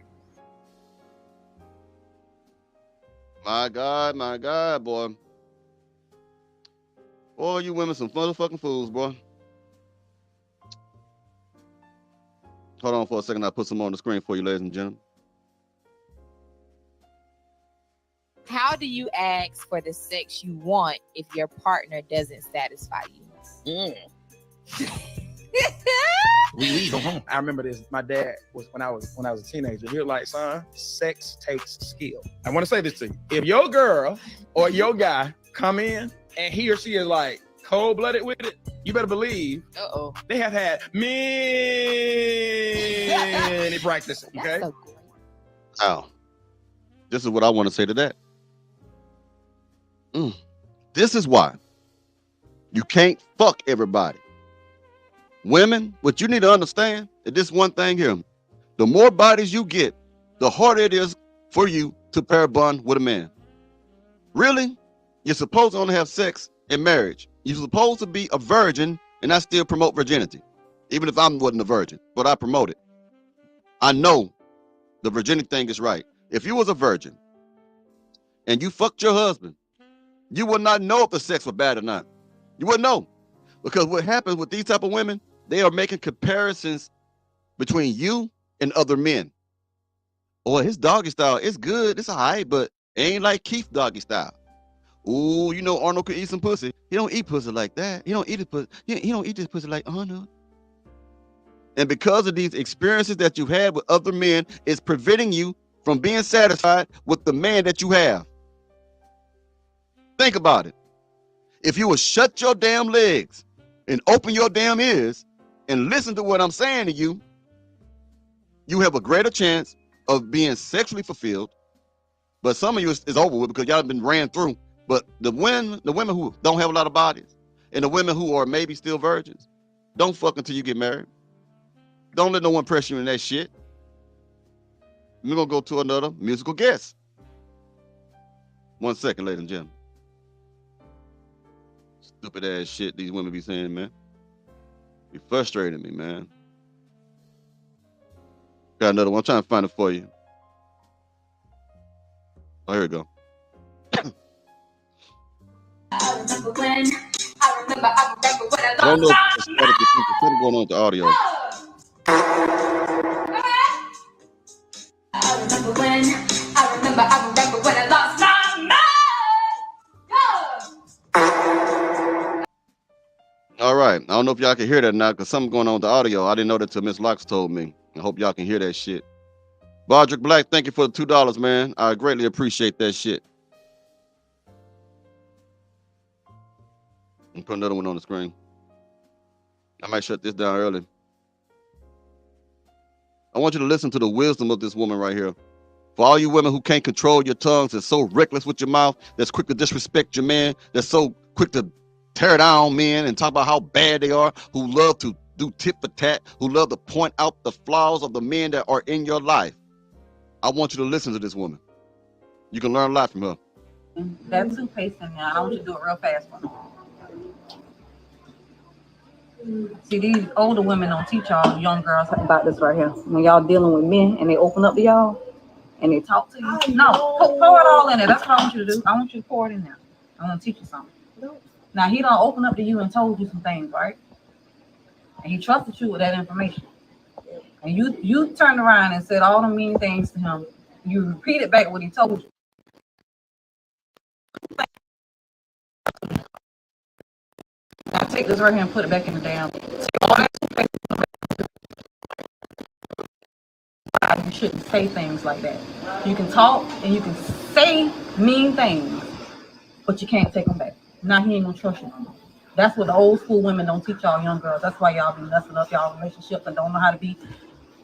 My God, boy. Boy, you women some motherfucking fools, boy. Hold on for a second. I'll put some on the screen for you, ladies and gentlemen. How do you ask for the sex you want if your partner doesn't satisfy you? We leave them home. I remember this. My dad was when I was a teenager. He was like, "Son, sex takes skill." I want to say this to you: if your girl or your guy come in and he or she is like cold-blooded with it, you better believe they have had many practices. Okay. Now, this is what I want to say to that. This is why you can't fuck everybody. Women, what you need to understand is this one thing here. The more bodies you get, the harder it is for you to pair bond with a man. Really? You're supposed to only have sex in marriage. You're supposed to be a virgin, and I still promote virginity. Even if I wasn't a virgin, but I promote it. I know the virginity thing is right. If you was a virgin and you fucked your husband, you would not know if the sex was bad or not. You wouldn't know. Because what happens with these type of women, they are making comparisons between you and other men. Oh, his doggy style, it's good, it's all right, but it ain't like Keith doggy style. Ooh, you know Arnold could eat some pussy. He don't eat pussy like that. He don't eat it pussy. He don't eat this pussy like Arnold. And because of these experiences that you've had with other men, it's preventing you from being satisfied with the man that you have. Think about it. If you would shut your damn legs and open your damn ears and listen to what I'm saying to you, you have a greater chance of being sexually fulfilled. But some of you is over with because y'all have been ran through. But the women who don't have a lot of bodies and the women who are maybe still virgins, don't fuck until you get married. Don't let no one pressure you in that shit. We're going to go to another musical guest. 1 second, ladies and gentlemen. Stupid ass shit these women be saying, man. Be frustrating me, man. Got another one. I'm trying to find it for you. Oh, here we go. I remember when I I don't know if it's static or something going on with the audio. I remember when I lost my mind. All right. I don't know if y'all can hear that now because something going on with the audio. I didn't know that till Miss Locks told me. I hope y'all can hear that shit. Broderick Black, thank you for the $2, man. I greatly appreciate that shit. And put another one on the screen. I might shut this down early. I want you to listen to the wisdom of this woman right here. For all you women who can't control your tongues, that's so reckless with your mouth, that's quick to disrespect your man, that's so quick to tear down men and talk about how bad they are, who love to do tit for tat, who love to point out the flaws of the men that are in your life. I want you to listen to this woman. You can learn a lot from her. That toothpaste in there. I want you to do it real fast for me. See, these older women don't teach y'all young girls about this right here. When y'all dealing with men and they open up to y'all and they talk to you. No, pour it all in there. That's what I want you to do. I want you to pour it in there. I want to teach you something. Now, he don't open up to you and told you some things, right? And he trusted you with that information. And you turned around and said all the mean things to him. You repeated back what he told you. Now take this right here and put it back in the damn. You shouldn't say things like that. You can talk and you can say mean things, but you can't take them back. Now he ain't gonna trust you no more. That's what the old school women don't teach y'all young girls. That's why y'all be messing up y'all relationships and don't know how to be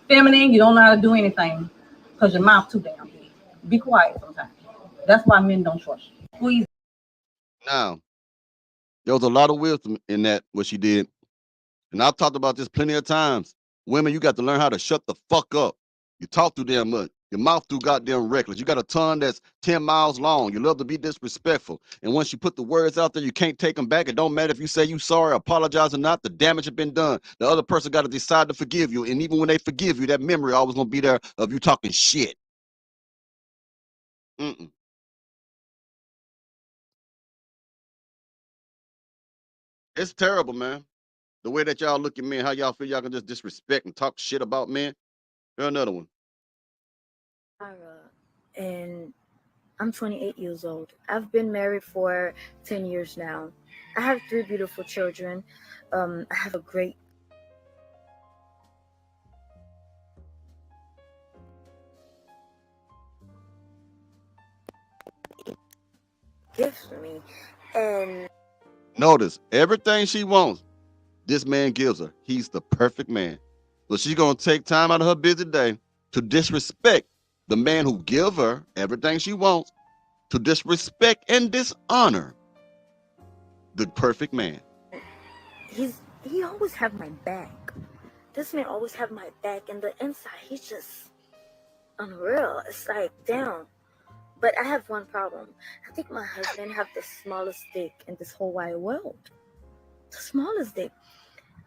feminine. You don't know how to do anything because your mouth too damn big. Be quiet sometimes. That's why men don't trust you. Squeeze. Now, there was a lot of wisdom in that, what she did. And I've talked about this plenty of times. Women, you got to learn how to shut the fuck up. You talk too damn much. Your mouth too goddamn reckless. You got a tongue that's 10 miles long. You love to be disrespectful. And once you put the words out there, you can't take them back. It don't matter if you say you sorry, apologize or not. The damage has been done. The other person got to decide to forgive you. And even when they forgive you, that memory always going to be there of you talking shit. It's terrible, man. The way that y'all look at men, how y'all feel y'all can just disrespect and talk shit about men. Here's another one. And I'm 28 years old. I've been married for 10 years now. I have 3 beautiful children. I have a great gift for me. And notice everything she wants, this man gives her. He's the perfect man. So she's gonna take time out of her busy day to disrespect the man who give her everything she wants, to disrespect and dishonor the perfect man. he always have my back. This man always have my back, and the inside he's just unreal. It's like, damn. But I have one problem. I think my husband have the smallest dick in this whole wide world. The smallest dick.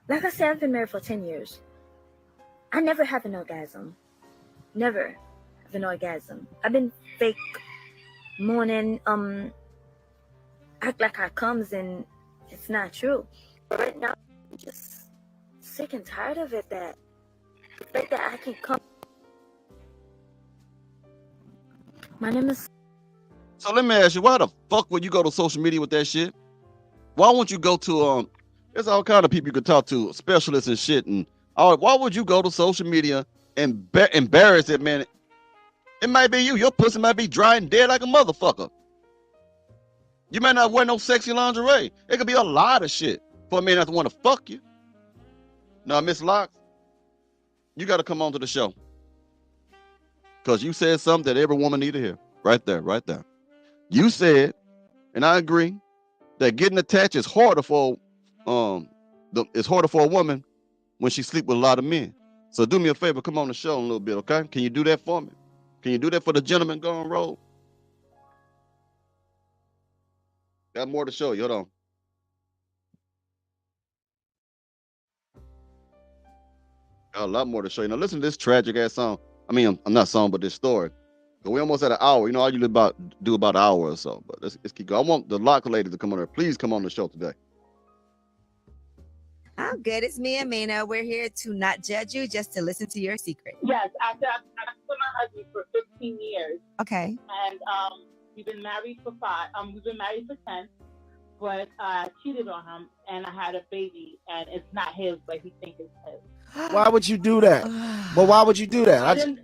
Like I said, I've been married for 10 years. I never have an orgasm. Never have an orgasm. I've been fake moaning, act like I comes and it's not true. But right now, I'm just sick and tired of it that I can come. My name is. So let me ask you, why the fuck would you go to social media with that shit? Why won't you go to there's all kind of people you could talk to, specialists and shit, and why would you go to social media and embarrass it, man? It might be you. Your pussy might be dry and dead like a motherfucker. You might not wear no sexy lingerie. It could be a lot of shit for a man not to want to fuck you. Now, Miss Locke, you got to come on to the show. Because you said something that every woman need to hear. Right there, right there. You said, and I agree, that getting attached is harder for it's harder for a woman when she sleep with a lot of men. So do me a favor, come on the show a little bit, okay? Can you do that for me? Can you do that for the gentleman going roll? Got more to show you. Hold on. Got a lot more to show you. Now listen to this tragic ass song. I mean, I'm not song, but this story. But we almost at an hour. You know, I usually do about an hour or so. But let's keep going. I want the lock lady to come on there. Please come on the show today. I'm good. It's me and Mina. We're here to not judge you, just to listen to your secret. Yes, I've been with my husband for 15 years. Okay. And we've been married for 10. But I cheated on him, and I had a baby, and it's not his, but he thinks it's his. Why would you do that? Well, why would you do that? I didn't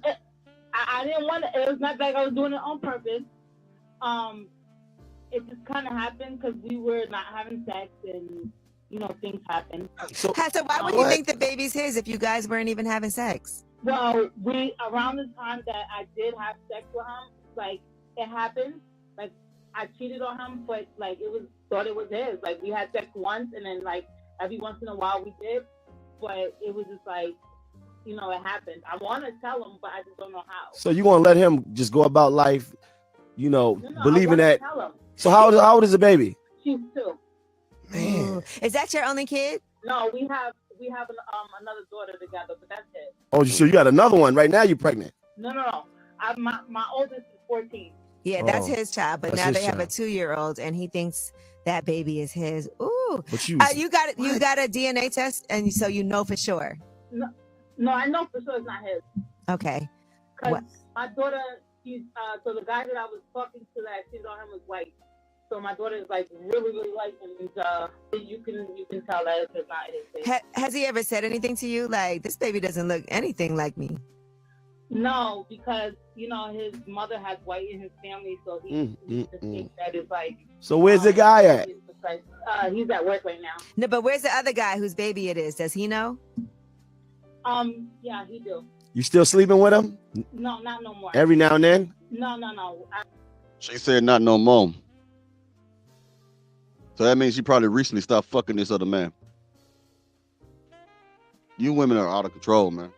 want to. It was not like I was doing it on purpose. It just kind of happened because we were not having sex, and things happened. So why would you think the baby's his if you guys weren't even having sex? Well, around the time that I did have sex with him, like it happened, like I cheated on him, but like thought it was his. Like we had sex once, and then like every once in a while we did, but it was just like, it happened. I want to tell him, but I just don't know how. So you want to let him just go about life, believing that? Tell him. So how old is the baby? She's 2. Man, is that your only kid? No, we have another daughter together, but that's it. Oh, so you got another one right now? You're pregnant? No. My oldest is 14. Yeah, that's his child, but now they have a 2-year-old, and he thinks that baby is his. Ooh, but you got a DNA test, and so you know for sure. No, I know for sure it's not his. Okay. Because my daughter, so the guy that I was talking to that cheated on him was white. So my daughter is like really, really light, and you can tell that it's not his baby. Has he ever said anything to you like, this baby doesn't look anything like me? No, because his mother has white in his family, so he thinks that it's like. So where's the guy at? He's at work right now. No, but where's the other guy whose baby it is? Does he know? Yeah, he do. You still sleeping with him? No, not no more. Every now and then? No. She said not no more. So that means she probably recently stopped fucking this other man. You women are out of control, man.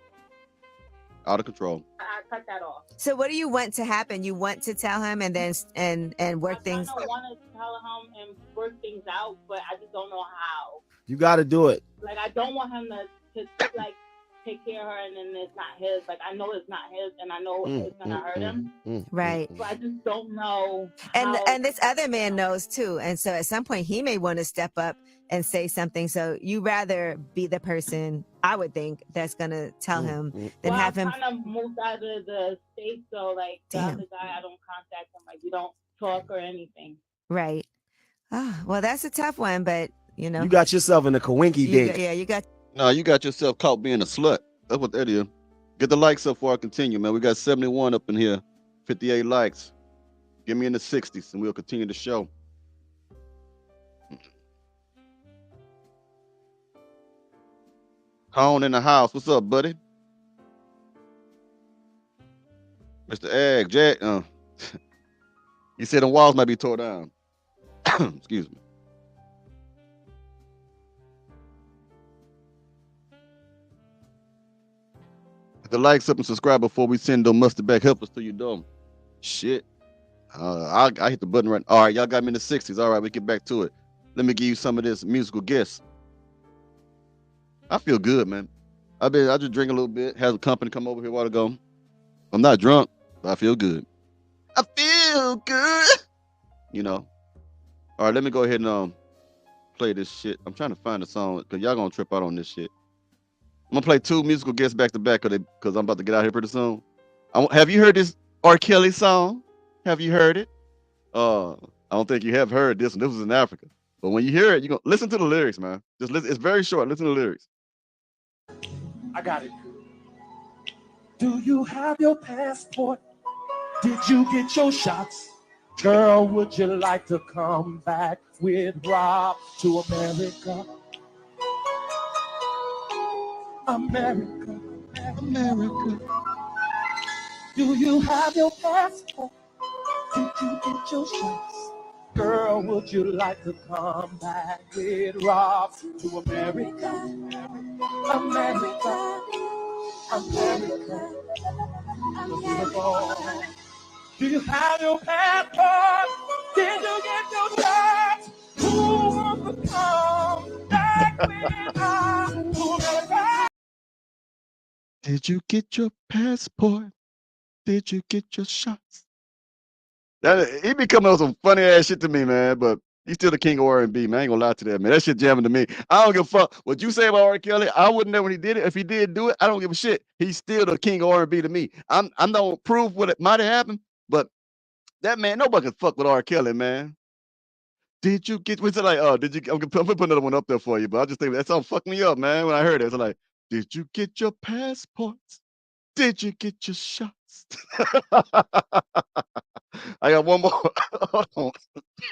Out of control. I cut that off. So what do you want to happen? You want to tell him and then and work things? I want to tell him and work things out, but I just don't know how. You got to do it. Like I don't want him to like take care of her, and then it's not his. Like I know it's not his, and I know it's gonna hurt him. Right. But I just don't know. And this other man knows too, and so at some point he may want to step up and say something. So you rather be the person, I would think, that's gonna tell him than have him. I kind of moved out of the state, so like the other guy, I don't contact him. Like we don't talk or anything. Right. Oh, well, that's a tough one, but you got yourself in a kawinky dink. Yeah, you got. No, you got yourself caught being a slut. That's what that is. Get the likes up before I continue, man. We got 71 up in here, 58 likes. Get me in the 60s, and we'll continue the show. Cone in the house. What's up, buddy? Mr. Egg, Jack. You said the walls might be tore down. Excuse me. Hit the likes up and subscribe before we send them mustard back helpers to your door. Shit. I hit the button right. All right, y'all got me in the 60s. All right, we get back to it. Let me give you some of this musical guests. I feel good, man. I just drink a little bit. Had a company come over here a while ago. I'm not drunk, but I feel good. I feel good. All right, let me go ahead and play this shit. I'm trying to find a song because y'all gonna trip out on this shit. I'm gonna play 2 musical guests back to back because I'm about to get out here pretty soon. Have you heard this R. Kelly song? Have you heard it? I don't think you have heard this one. This was in Africa. But when you hear it, you're gonna listen to the lyrics, man. Just listen. It's very short. Listen to the lyrics. I got it. Do you have your passport? Did you get your shots? Girl, would you like to come back with Rob to America? America, America. Do you have your passport? Did you get your shots? Girl, would you like to come back with Rob to America? America, America. Do you have your passport? Did you get your shots? Who wants to come back with Rob to America? Did you get your passport? Did you get your shots? He be coming up with some funny ass shit to me, man. But he's still the king of R&B, man. I ain't gonna lie to that, man. That shit jamming to me. I don't give a fuck what you say about R. Kelly. I wouldn't know when he did it. If he did do it, I don't give a shit. He's still the king of R&B to me. I'm not proof what it might have happened, but that man, nobody can fuck with R. Kelly, man. Did you get? What's it like? Oh, did you? I'm gonna put another one up there for you, but I just think that song fucked me up, man. When I heard it, it's like, did you get your passports? Did you get your shots? I got one more. Hold on.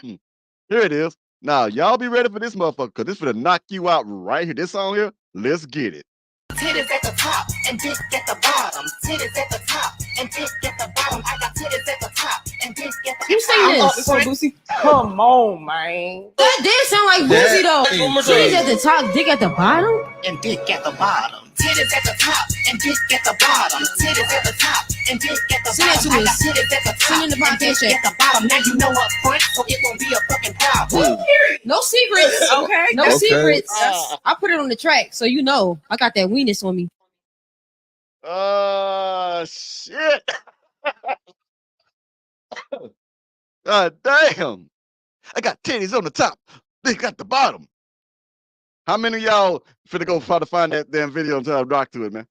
Here it is. Now, y'all be ready for this motherfucker, because this finna knock you out right here. This song here, let's get it. Titties at the top and dick at the bottom. Titties at the top and dick at the bottom. I got titties at the top and dick at the bottom. You say this? Come on, man. That did sound like Boosie, though. Titties at the top, dick at the bottom? And dick at the bottom. Titties at the top and dick at the bottom. Titties at the top and dick at the Sing that bottom. to I us. got titties at the Sing top in the and dick podcast. at the bottom. Now you know up front, so it won't be a fucking problem. No secrets. Okay. No Okay. secrets. I put it on the track, so you know I got that weenus on me. Shit. God damn. I got titties on the top. They got the bottom. How many of y'all finna go try to find that damn video and try to rock to it, man?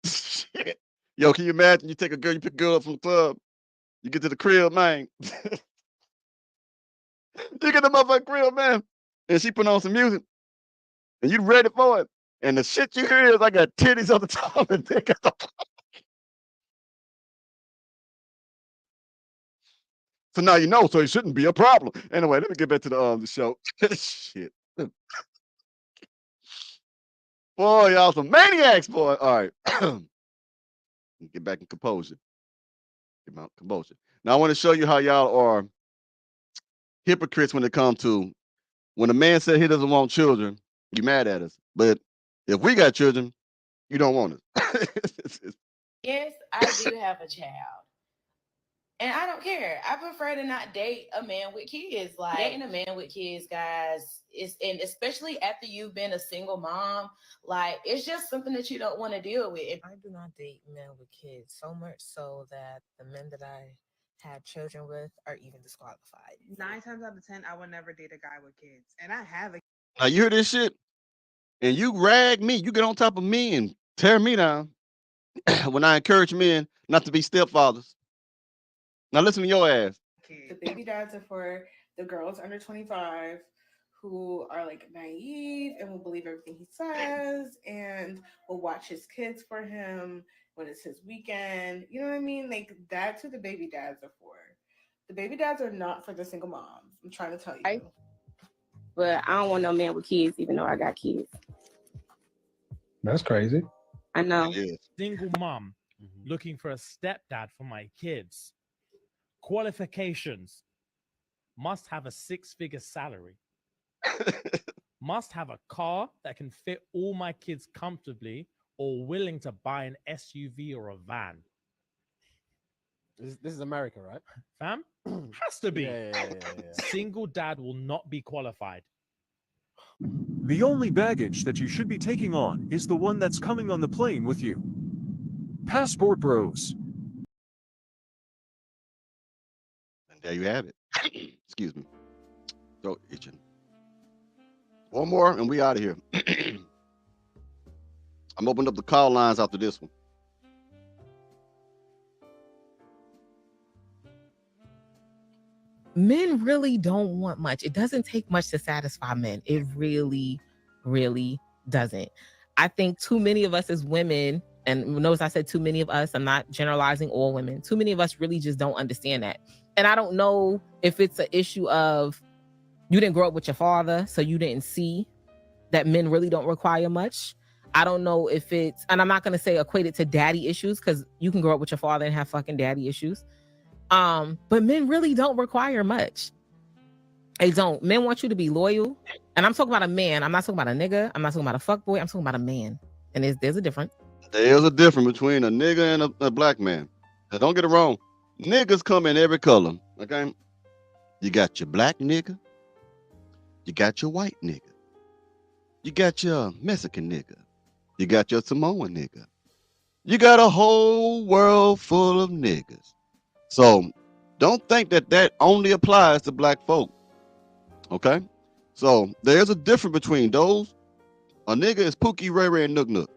Shit. Yo, can you imagine you take a girl, you pick a girl up from the club, you get to the crib, man. You get the motherfucking crib, man, and she put on some music, and you ready for it. And the shit you hear is I got titties on the top and dick at the bottom. So now you know, so it shouldn't be a problem. Anyway, let me get back to the show. Shit. Boy, y'all some maniacs, boy. All right. Get back in composure. Get out composure. Now I want to show you how y'all are hypocrites when it comes to when a man said he doesn't want children, you mad at us. But if we got children, you don't want us. Yes, I do have a child. And I don't care. I prefer to not date a man with kids. Like dating a man with kids, guys, and especially after you've been a single mom, like it's just something that you don't want to deal with. I do not date men with kids, so much so that the men that I had children with are even disqualified. 9 times out of 10, I would never date a guy with kids, and I have a. Now you hear this shit, and you rag me, you get on top of me and tear me down when I encourage men not to be stepfathers. Now listen to your ass. The baby dads are for the girls under 25 who are like naive and will believe everything he says and will watch his kids for him when it's his weekend. You know what I mean? Like that's who the baby dads are for. The baby dads are not for the single moms. I'm trying to tell you. But I don't want no man with kids, even though I got kids. That's crazy. I know. Single mom looking for a stepdad for my kids. Qualifications: must have a 6-figure salary, must have a car that can fit all my kids comfortably, or willing to buy an SUV or a van. This is America, right? Fam, has to be. Yeah. Single dad will not be qualified. The only baggage that you should be taking on is the one that's coming on the plane with you. Passport Bros. There you have it. Excuse me. Throat itching. One more and we out of here. I'm opening up the call lines after this one. Men really don't want much. It doesn't take much to satisfy men. It really, really doesn't. I think too many of us as women, and notice I said too many of us, I'm not generalizing all women. Too many of us really just don't understand that. And I don't know if it's an issue of you didn't grow up with your father, so you didn't see that men really don't require much. I don't know if it's, and I'm not going to say equate it to daddy issues, because you can grow up with your father and have fucking daddy issues. But men really don't require much. They don't. Men want you to be loyal. And I'm talking about a man. I'm not talking about a nigga. I'm not talking about a fuckboy. I'm talking about a man. And there's a difference. There's a difference between a nigga and a black man. Now, don't get it wrong. Niggas come in every color. Okay? You got your black nigga. You got your white nigga. You got your Mexican nigga. You got your Samoan nigga. You got a whole world full of niggas. So don't think that that only applies to black folk. Okay? So there's a difference between those. A nigga is Pookie, Ray Ray, and Nook Nook.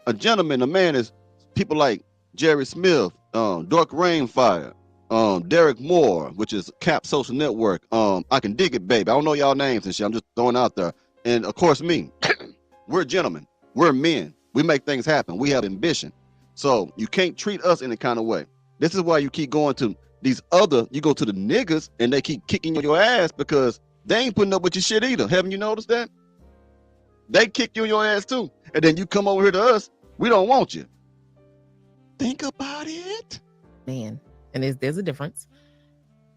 A gentleman, a man is people like Jerry Smith, Dark Rainfire, Derek Moore, which is Cap Social Network. I Can Dig It, Baby. I don't know y'all names and shit. I'm just throwing out there. And of course, me. We're gentlemen. We're men. We make things happen. We have ambition. So you can't treat us any kind of way. This is why you keep going to these other, you go to the niggas and they keep kicking your ass because they ain't putting up with your shit either. Haven't you noticed that? They kick you in your ass too. And then you come over here to us, we don't want you. Think about it. Man, and there's a difference.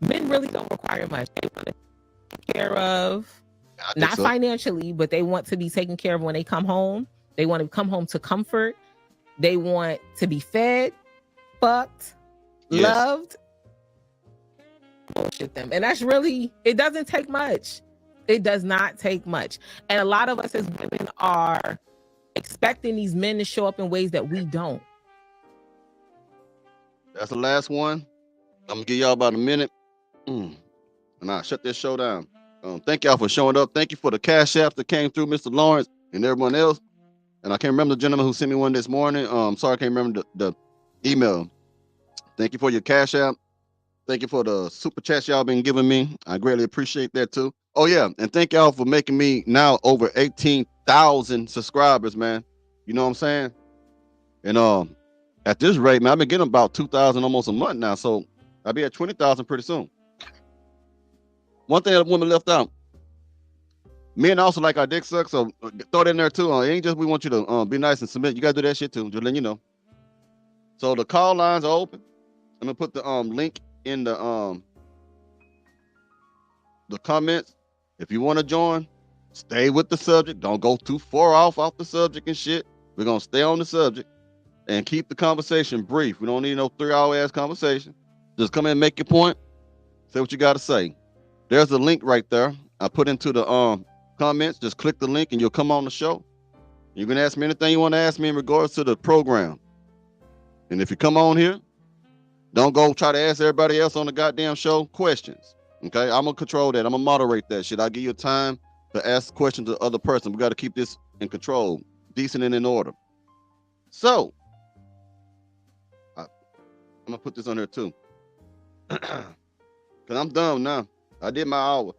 Men really don't require much. They want to be taken care of, not so. Financially, but they want to be taken care of when they come home. They want to come home to comfort. They want to be fed, fucked, loved. Bullshit them. And that's really, it doesn't take much. It does not take much. And a lot of us as women are expecting these men to show up in ways that we don't. That's the last one. I'm going to give y'all about a minute. And I'll shut this show down. Thank y'all for showing up. Thank you for the cash apps that came through, Mr. Lawrence and everyone else. And I can't remember the gentleman who sent me one this morning. Sorry, I can't remember the email. Thank you for your cash app. Thank you for the super chats y'all been giving me. I greatly appreciate that too. Oh yeah, and thank y'all for making me now over 18,000 subscribers, man. You know what I'm saying? And at this rate, man, I've been getting about 2,000 almost a month now, so I'll be at 20,000 pretty soon. One thing that woman left out. Men also like our dick suck, so throw it in there too. It ain't just we want you to be nice and submit. You gotta do that shit too. Just letting you know. So the call lines are open. I'm gonna put the link in the comments. If you want to join, stay with the subject. Don't go too far off the subject and shit. We're gonna stay on the subject and keep the conversation brief. We don't need no 3-hour ass conversation. Just come in and make your point. Say what you gotta say. There's a link right there. I put into the comments. Just click the link and you'll come on the show. You can ask me anything you want to ask me in regards to the program. And if you come on here, don't go try to ask everybody else on the goddamn show questions. Okay, I'm gonna control that. I'm gonna moderate that shit. I'll give you time to ask questions to the other person. We got to keep this in control, decent and in order. So I'm gonna put this on here too, cause I'm done now. I did my hour.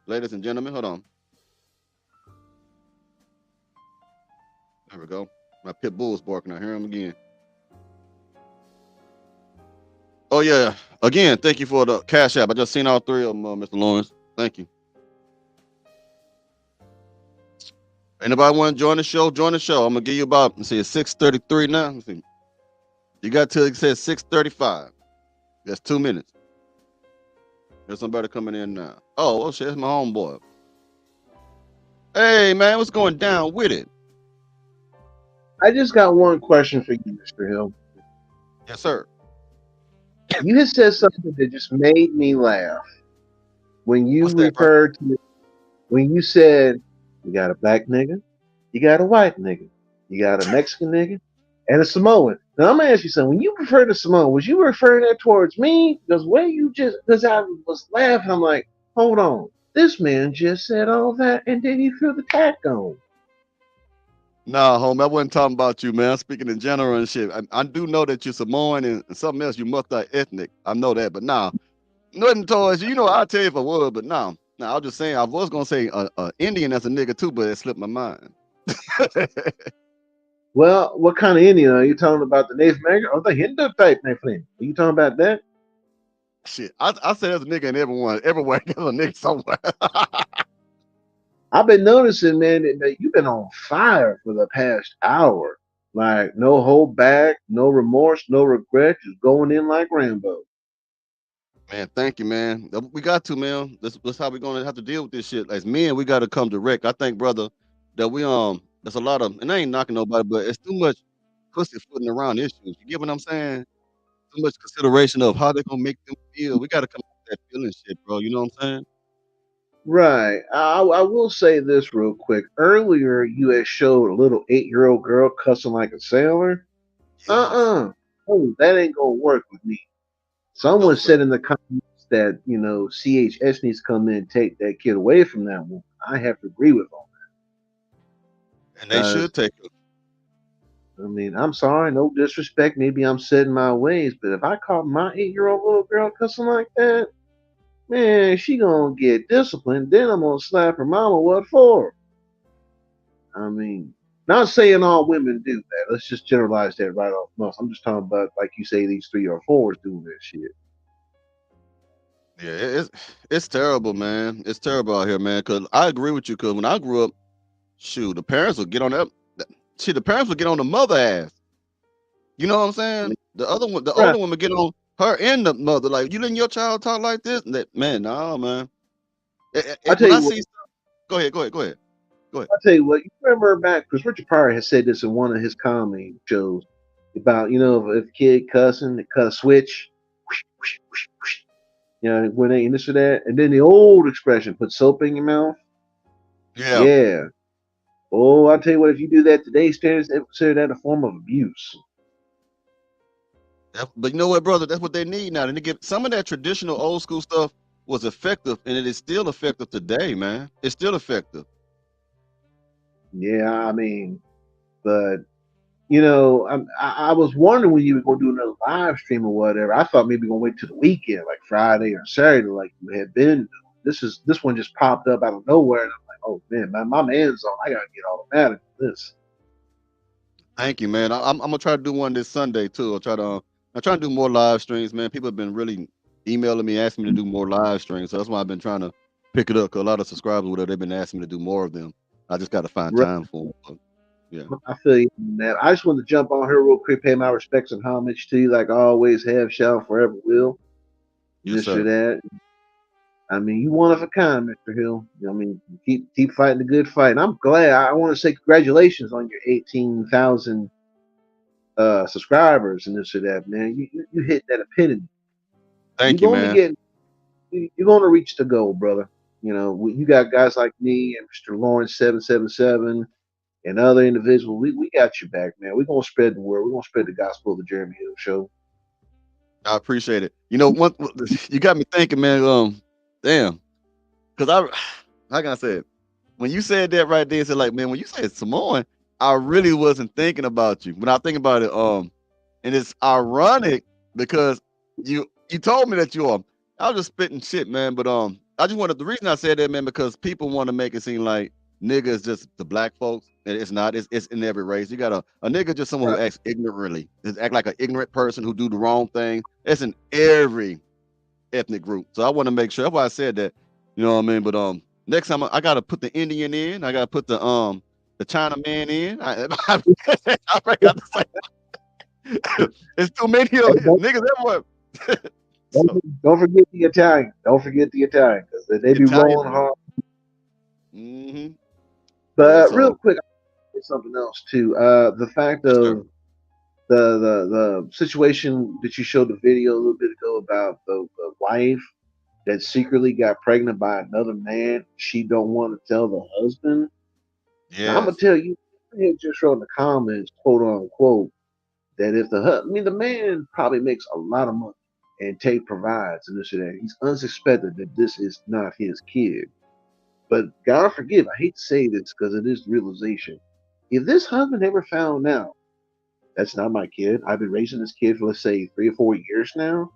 Ladies and gentlemen, hold on. There we go. My pit bull's barking. I hear him again. Oh yeah. Again, thank you for the cash app. I just seen all three of them, Mr. Lawrence. Thank you. Anybody want to join the show? Join the show. I'm gonna give you about, let's see, it's 6:33 now. Let's see. You got till it says 6:35. That's 2 minutes. There's somebody coming in now. Oh shit, it's my homeboy. Hey man, what's going down with it? I just got one question for you, Mr. Hill. Yes, sir. You had said something that just made me laugh when you referred to when you said you got a black nigga, you got a white nigga, you got a Mexican nigga, and a Samoan. Now I'm gonna ask you something. When you refer to Samoan, was you referring that towards me? Because I was laughing, I'm like, hold on, this man just said all that, and then he threw the tack on. Nah, homie, I wasn't talking about you, man. I'm speaking in general and shit. I do know that you're Samoan and something else. You multi-ethnic. I know that, but nah, nothing towards you. You know, I'll tell you if I would, but nah. I was just saying, I was going to say Indian as a nigga too, but it slipped my mind. Well, what kind of Indian? Are you talking about the Native American or the Hindu type Native American? Are you talking about that? Shit, I say there's a nigga in everywhere there's a nigga somewhere. I've been noticing, man, that you've been on fire for the past hour. Like, no hold back, no remorse, no regret, just going in like Rambo. Man, thank you, man. We got to, man. That's how we're gonna have to deal with this shit. As men, we got to come direct. I think, brother, that we there's a lot of, and I ain't knocking nobody, but it's too much pussyfooting around issues. You get what I'm saying? Too much consideration of how they're gonna make them feel. We got to come up with that feeling shit, bro. You know what I'm saying? Right. I will say this real quick. Earlier, you had showed a little 8-year-old girl cussing like a sailor. Oh, that ain't gonna work with me. Someone said in the comments that CHS needs to come in and take that kid away from that woman. I have to agree with all that. And they should take it. I mean, I'm sorry, no disrespect. Maybe I'm set in my ways, but if I caught my 8-year-old little girl cussing like that, man, she gonna get disciplined. Then I'm gonna slap her mama. What for? I mean, not saying all women do that. Let's just generalize that right off. No, I'm just talking about, like you say, these 3 or 4s doing that shit. Yeah, it's terrible, man. It's terrible out here, man. Cause I agree with you. Cause when I grew up, shoot, the parents would get on that. See, the parents would get on the mother ass. You know what I'm saying? The older woman get on her and the mother. Like, you letting your child talk like this? Man, no, man. I tell you what. Go ahead. I'll tell you what. You remember back because Richard Pryor has said this in one of his comedy shows about if a kid cussing, they cut a switch. When they this or that, and then the old expression, put soap in your mouth. Yeah. Oh, I'll tell you what, if you do that today's standards, they consider that a form of abuse. But you know what, brother? That's what they need now. They need to get some of that traditional old school stuff was effective, and it is still effective today, man. It's still effective. Yeah, I mean, but I was wondering when you were going to do another live stream or whatever. I thought maybe going to wait till the weekend, like Friday or Saturday, like you had been. This one just popped up out of nowhere, and I'm like, oh man, my man's on. I gotta get automatic with this. Thank you, man. I'm gonna try to do one this Sunday too. I'm trying to do more live streams, man. People have been really emailing me, asking me to do more live streams, so that's why I've been trying to pick it up. Cause a lot of subscribers, they've been asking me to do more of them. I just got to find time for them. But, yeah, I feel you, man. I just want to jump on here real quick, pay my respects and homage to you, like I always have, shall, forever will. Yes, sir. That. I mean, you one of a kind, Mr. Hill. I mean, keep fighting the good fight. And I'm glad. I want to say congratulations on your 18,000 subscribers and this or that, man. You hit that epitome. Thank you, man. You're going to reach the goal, brother. You got guys like me and Mr. Lawrence 777 and other individuals. We got you back, man. We're gonna spread the word. We're gonna spread the gospel of the Jeremy Hill Show. I appreciate it. You got me thinking, man. Damn, because how can I say it? When you said that right there, it's like, man, when you said Samoan, I really wasn't thinking about you. When I think about it, and it's ironic because you told me that you are. I was just spitting shit, man. But I just wanted the reason I said that, man, because people want to make it seem like nigga is just the black folks. And it's not. It's in every race. You got a nigga just someone who acts ignorantly. Just act like an ignorant person who do the wrong thing. It's in every ethnic group. So I want to make sure. That's why I said that. You know what I mean? But next time I gotta put the Indian in. I gotta put the China man in. I forgot to say. It's too many of niggas everywhere. Don't forget the Italian. Don't forget the Italian because they be rolling hard. Mm-hmm. But real quick, something else too. The fact of the situation that you showed the video a little bit ago about the wife that secretly got pregnant by another man. She don't want to tell the husband. Yeah, I'm gonna tell you. Just wrote in the comments, quote unquote, that if the man probably makes a lot of money and Tate provides and this and that. He's unsuspected that this is not his kid. But God forgive, I hate to say this because it is the realization. If this husband ever found out that's not my kid, I've been raising this kid for let's say 3 or 4 years now.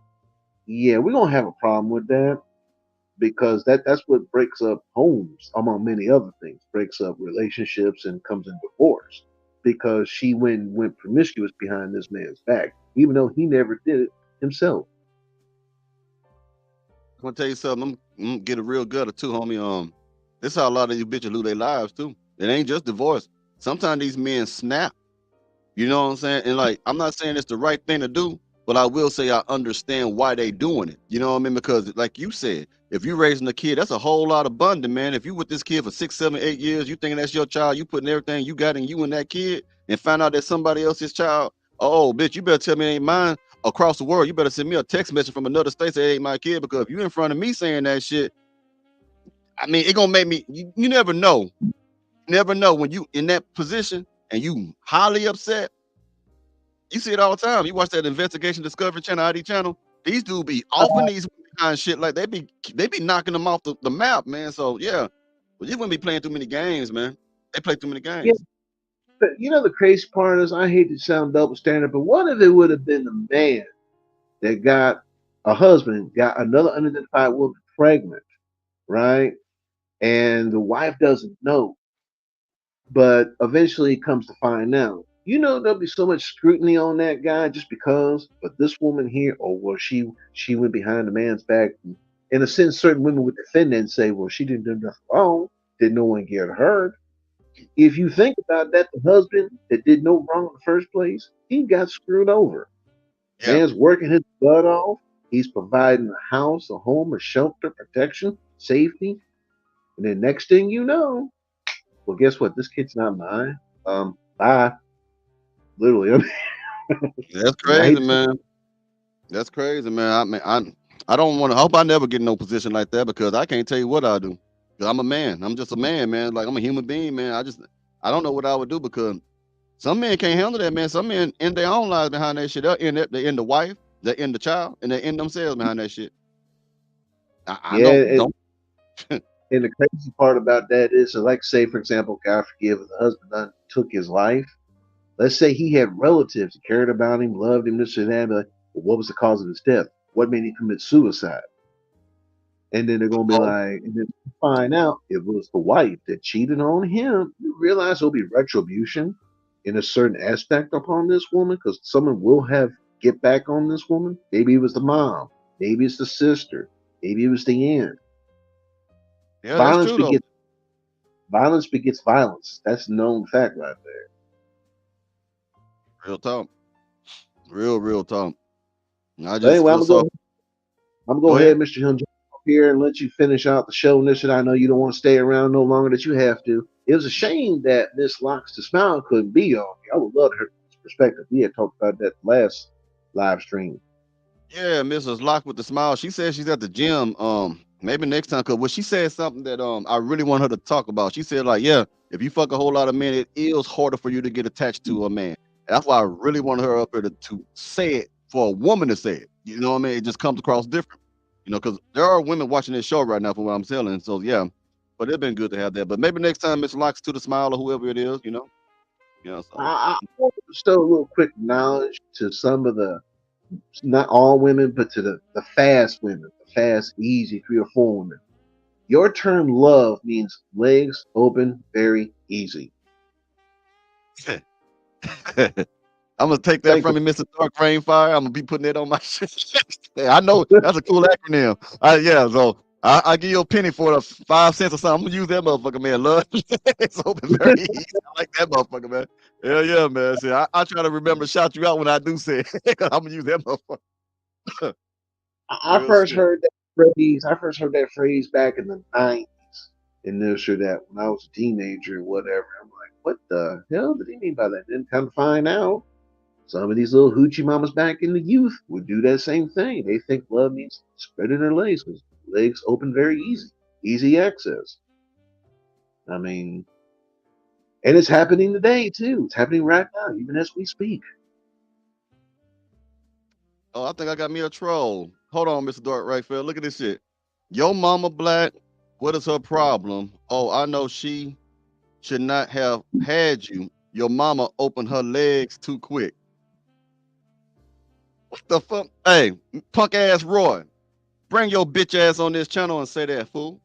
Yeah, we're gonna have a problem with that because that's what breaks up homes, among many other things. Breaks up relationships and comes in divorce because she went promiscuous behind this man's back, even though he never did it himself. I'm gonna tell you something. I'm gonna get a real gutter too, homie. This how a lot of these bitches lose their lives too. It ain't just divorce. Sometimes these men snap. You know what I'm saying? And like, I'm not saying it's the right thing to do, but I will say I understand why they doing it. You know what I mean? Because like you said, if you raising a kid, that's a whole lot of bonding, man. If you with this kid for 6, 7, 8 years, you thinking that's your child, you putting everything you got in you and that kid, and find out that somebody else's child. Oh, bitch, you better tell me it ain't mine. Across the world, you better send me a text message from another state say it ain't my kid, because if you in front of me saying that shit, I mean, it gonna make me. You never know. Never know when you in that position and you highly upset. You see it all the time. You watch that investigation Discovery Channel, ID channel. These dudes be offing these kind of shit like they be knocking them off the map, man. So yeah, but you wouldn't be playing too many games, man. They play too many Yeah, games. but you know the crazy part is, I hate to sound double standard, but what if it would have been the man that got a husband, got another unidentified woman pregnant, right? And the wife doesn't know, but eventually comes to find out. You know, there'll be so much scrutiny on that guy just because, but this woman here, oh well, she went behind the man's back. In a sense, certain women would defend that and say, well, she didn't do nothing wrong. Did no one get hurt? If you think about that, the husband that did no wrong in the first place, he got screwed over. Yeah. Man's working his butt off. He's providing a house, a home, a shelter, protection, safety. And then next thing you know, well, guess what? This kid's not mine. Bye. Literally. I mean, That's I hate crazy, to man. That's crazy, man. I mean, I don't want to. I hope I never get in no position like that because I can't tell you what I do. 'Cause I'm a man. I'm just a man, man. Like I'm a human being, man. I don't know what I would do because some men can't handle that, man. Some men end their own lives behind that shit. They end the wife, they end the child, and they end themselves behind that shit. I Yeah, know. Don't. and the crazy part about that is, so like, say, for example, God forgive, the husband done took his life. Let's say he had relatives that cared about him, loved him, this and that. But well, what was the cause of his death? What made him commit suicide? And then they're gonna be Oh, like, and then find out it was the wife that cheated on him. You realize there'll be retribution in a certain aspect upon this woman because someone will have get back on this woman. Maybe it was the mom, maybe it's the sister, maybe it was the aunt. yeah, that's Violence true though. begets violence begets violence. That's a known fact right there. Real talk. Real talk. I But just anyway, feel so. I'm gonna Go go ahead. ahead, Mr. Hill, jump up here and let you finish out the show. And this, and I know you don't want to stay around no longer that you have to. It was a shame that Miss Locks to Smile couldn't be on here. I would love to hear his perspective. We had talked about that last live stream. Yeah, Mrs. Lock with the smile. She said she's at the gym. Maybe next time, cause she said something that I really want her to talk about. She said like, yeah, if you fuck a whole lot of men, it is harder for you to get attached to a man. That's why I really want her up here to say it for a woman to say it. You know what I mean? It just comes across different. You know, because there are women watching this show right now for what I'm telling. So yeah, but it's been good to have that. But maybe next time, Miss Locks to the smile or whoever it is, you know. Yeah. So I want to bestow a little quick knowledge to some of the, not all women, but to the fast women, the fast, easy 3 or 4 women. Your term love means legs open very easy. I'm gonna take that Thank you. from you, Mr. Dark Rainfire. I'm gonna be putting it on my shit. Yeah, I know that's a cool acronym. Yeah, so I give you a penny for the 5 cents or something. I'm gonna use that motherfucker, man. Love it's open very easy. I like that motherfucker, man. Hell yeah, man. See, I try to remember to shout you out when I do say it. I'm gonna use that motherfucker. I Real first shit. heard that phrase. I first heard that phrase back in the '90s, and this or that when I was a teenager or whatever. I'm like, what the hell did he mean by that? Then come to find out, some of these little hoochie mamas back in the youth would do that same thing. They think love means spreading their legs because legs open very easy, easy access. I mean, and it's happening today too. It's happening right now, even as we speak. Oh, I think I got me a troll. Hold on, Mr. Dark Rainfire. Look at this shit. Your mama black. What is her problem? Oh, I know she should not have had you. Your mama opened her legs too quick. What the fuck? Hey, punk ass Roy, bring your bitch ass on this channel and say that, fool.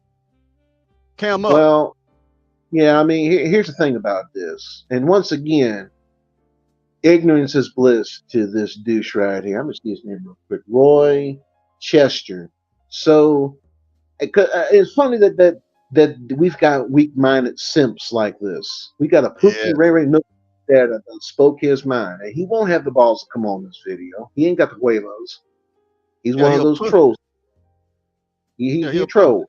Cam up. Well, yeah, I mean, here's the thing about this. And once again, ignorance is bliss to this douche right here. I'm going to see his name real quick. Roy Chester. So it's funny that we've got weak-minded simps like this. We got a Pookie Yeah. Ray Ray Nook that spoke his mind. And he won't have the balls to come on this video. He ain't got the huevos. He's Yeah, one he of a those pussy. trolls. Yeah, He he a a pussy. troll.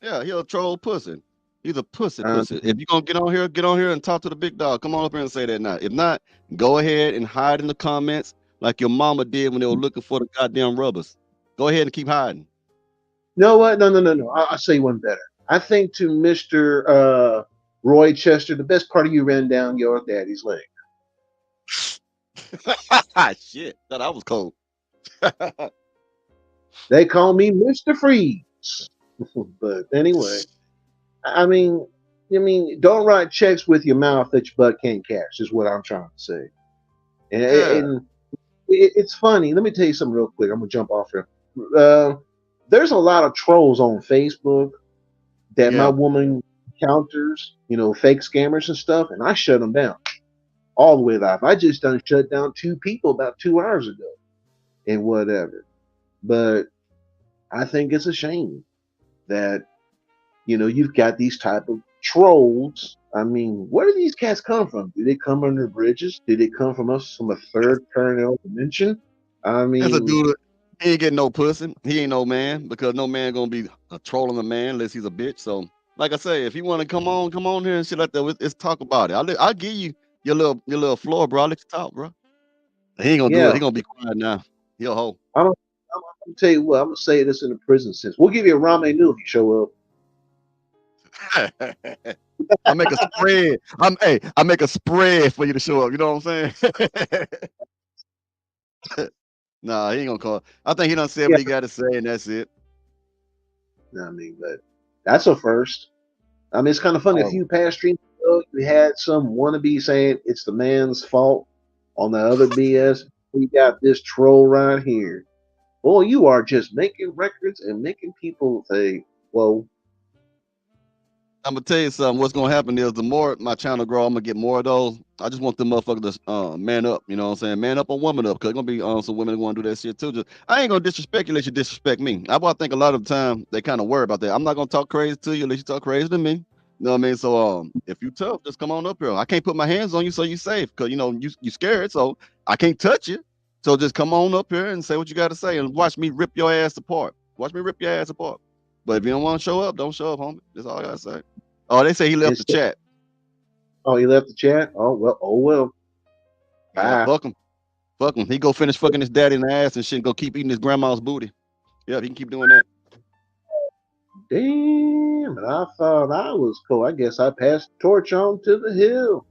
Yeah, he a troll pussy. He's a pussy Uh, pussy. If you gonna get on here and talk to the big dog, come on up here and say that now. If not, go ahead and hide in the comments like your mama did when they were looking for the goddamn rubbers. Go ahead and keep hiding. you know what? No. I'll say one better. I think to Mr. Roy Chester, the best part of you ran down your daddy's leg. Shit, that was cold. They call me Mr. Freeze. But anyway, I mean, don't write checks with your mouth that your butt can't cash. Is what I'm trying to say. And it's funny. Let me tell you something real quick. I'm gonna jump off here. There's a lot of trolls on Facebook that my woman encounters. Fake scammers and stuff, and I shut them down all the way live. I just done shut down 2 people about 2 hours ago, and whatever. But I think it's a shame that you've got these type of trolls. I mean, where do these cats come from? Do they come under bridges? Did they come from us from a third parallel dimension? I mean, that's a dude. He ain't getting no pussy. He ain't no man because no man gonna be trolling a man unless he's a bitch. So, like I say, if you want to come on here and shit like that, let's talk about it. I'll give you your little floor, bro. I'll let you talk, bro. He ain't gonna do it. He gonna be quiet now. He a hoe. I'm gonna tell you what. I'm gonna say this in the prison sense. We'll give you a ramen noodle if you show up. I make a spread. I make a spread for you to show up. You know what I'm saying? Nah, he ain't gonna call. I think he done said what he got to say, and that's it. I mean, but that's a first. I mean, it's kind of funny. A few past streams ago, you had some wannabe saying it's the man's fault on the other BS. We got this troll right here. Boy, you are just making records and making people say, whoa. I'm gonna tell you something. What's gonna happen is the more my channel grow, I'm gonna get more of those. I just want them motherfuckers to man up. You know what I'm saying? Man up or woman up. Cause there's gonna be some women that want to do that shit too. I ain't gonna disrespect you unless you disrespect me. I think a lot of the time they kind of worry about that. I'm not gonna talk crazy to you unless you talk crazy to me. You know what I mean? So if you tough, just come on up here. I can't put my hands on you so you safe. Cause you scared, so I can't touch you. So just come on up here and say what you got to say and watch me rip your ass apart. Watch me rip your ass apart. But if you don't want to show up, don't show up, homie. That's all I gotta say. Oh, they say he left the chat. Oh, he left the chat? Oh, well. Yeah, fuck him. Fuck him. He go finish fucking his daddy in the ass and shit and go keep eating his grandma's booty. Yeah, he can keep doing that. Damn, and I thought I was cool. I guess I passed the torch on to the hill.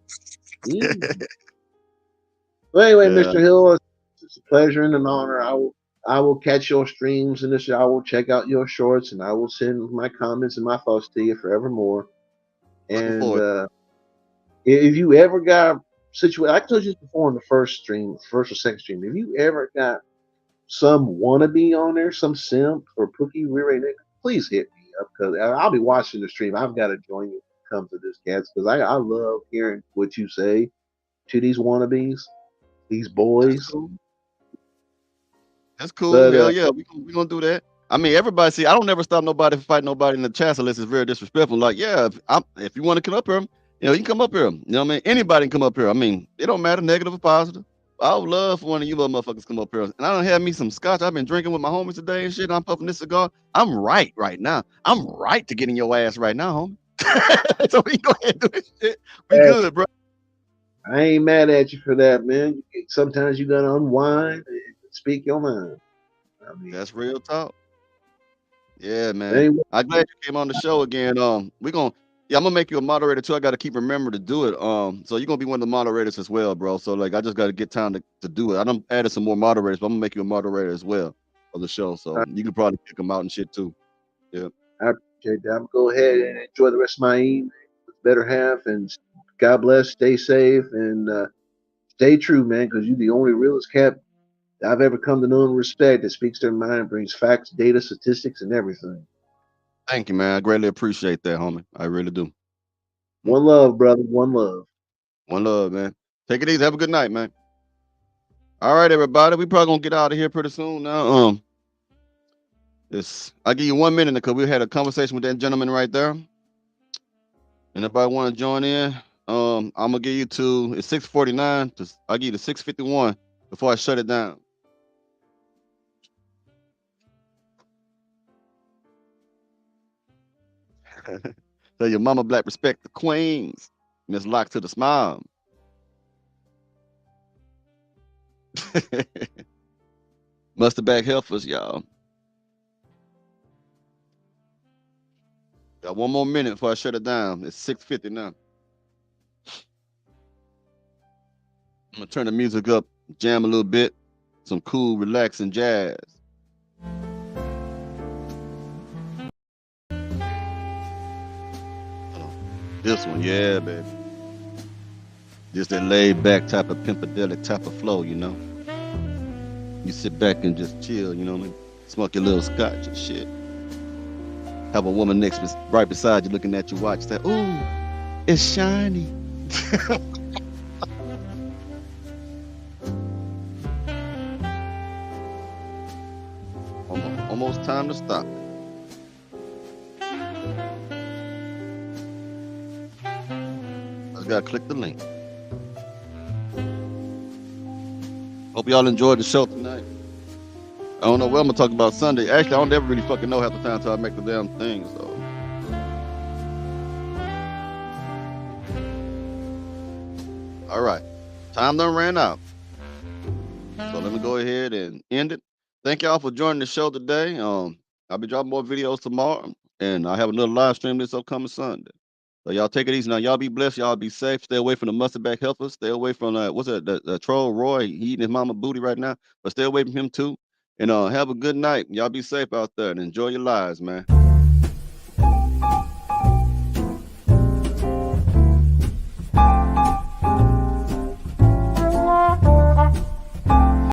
Well, anyway, Mr. Hill, it's a pleasure and an honor. I will catch your streams and I will check out your shorts and I will send my comments and my thoughts to you forevermore. And if you ever got situation, I told you this before in the first or second stream. If you ever got some wannabe on there, some simp or Pookie Riri, please hit me up because I'll be watching the stream. I've got to join you when it comes to this, cats, because I love hearing what you say to these wannabes, these boys. That's cool. But, hell yeah, we gonna do that. I mean, everybody. See, I don't never stop nobody from fighting nobody in the chat unless it's very disrespectful. Like, yeah, if you want to come up here, you can come up here. You know what I mean? Anybody can come up here. I mean, it don't matter, negative or positive. I would love for one of you little motherfuckers come up here. And I don't have me some scotch. I've been drinking with my homies today and shit. I'm puffing this cigar. I'm right now. I'm right to get in your ass right now, homie. So we go ahead and do this shit. We good, bro. I ain't mad at you for that, man. Sometimes you gotta unwind and speak your mind. I mean, that's real talk. Yeah, man. I'm glad you came on the show again. I'm gonna make you a moderator too. I gotta keep remembering to do it. So you're gonna be one of the moderators as well, bro. So like I just gotta get time to do it. I done added some more moderators, but I'm gonna make you a moderator as well of the show. So you can probably kick them out and shit too. Yeah. I appreciate that. I'm gonna go ahead and enjoy the rest of my evening with better half, and God bless, stay safe, and stay true, man, because you're the only realest cat I've ever come to know and respect that speaks their mind, brings facts, data, statistics, and everything. Thank you, man. I greatly appreciate that, homie. I really do. One love, brother. One love. One love, man. Take it easy. Have a good night, man. All right, everybody. We probably gonna get out of here pretty soon now. I'll give you 1 minute because we had a conversation with that gentleman right there. And if I want to join in, I'm gonna give you it's 6:49. I'll give you to 6:51 before I shut it down. So your mama black respect the queens. Miss Lock to the smile. Must have back healthers, y'all. Got 1 more minute before I shut it down. It's 6:50 now. I'm gonna turn the music up, jam a little bit, some cool, relaxing jazz. This one, yeah, baby. Just that laid back type of pimpadelic type of flow, you know. You sit back and just chill, you know what I mean? Smoke your little scotch and shit. Have a woman right beside you looking at your watch. Say, ooh, it's shiny. Almost time to stop. I just gotta click the link. Hope y'all enjoyed the show tonight. I don't know what I'm gonna talk about Sunday. Actually, I don't ever really fucking know half the time until I make the damn thing. So, all right, time done ran out. So let me go ahead and end it. Thank y'all for joining the show today. I'll be dropping more videos tomorrow, and I have another live stream this upcoming Sunday. So y'all take it easy now. Y'all be blessed. Y'all be safe. Stay away from the mustard back helpers. Stay away from what's that? The troll Roy. He eating his mama booty right now. But stay away from him too. And have a good night. Y'all be safe out there and enjoy your lives, man.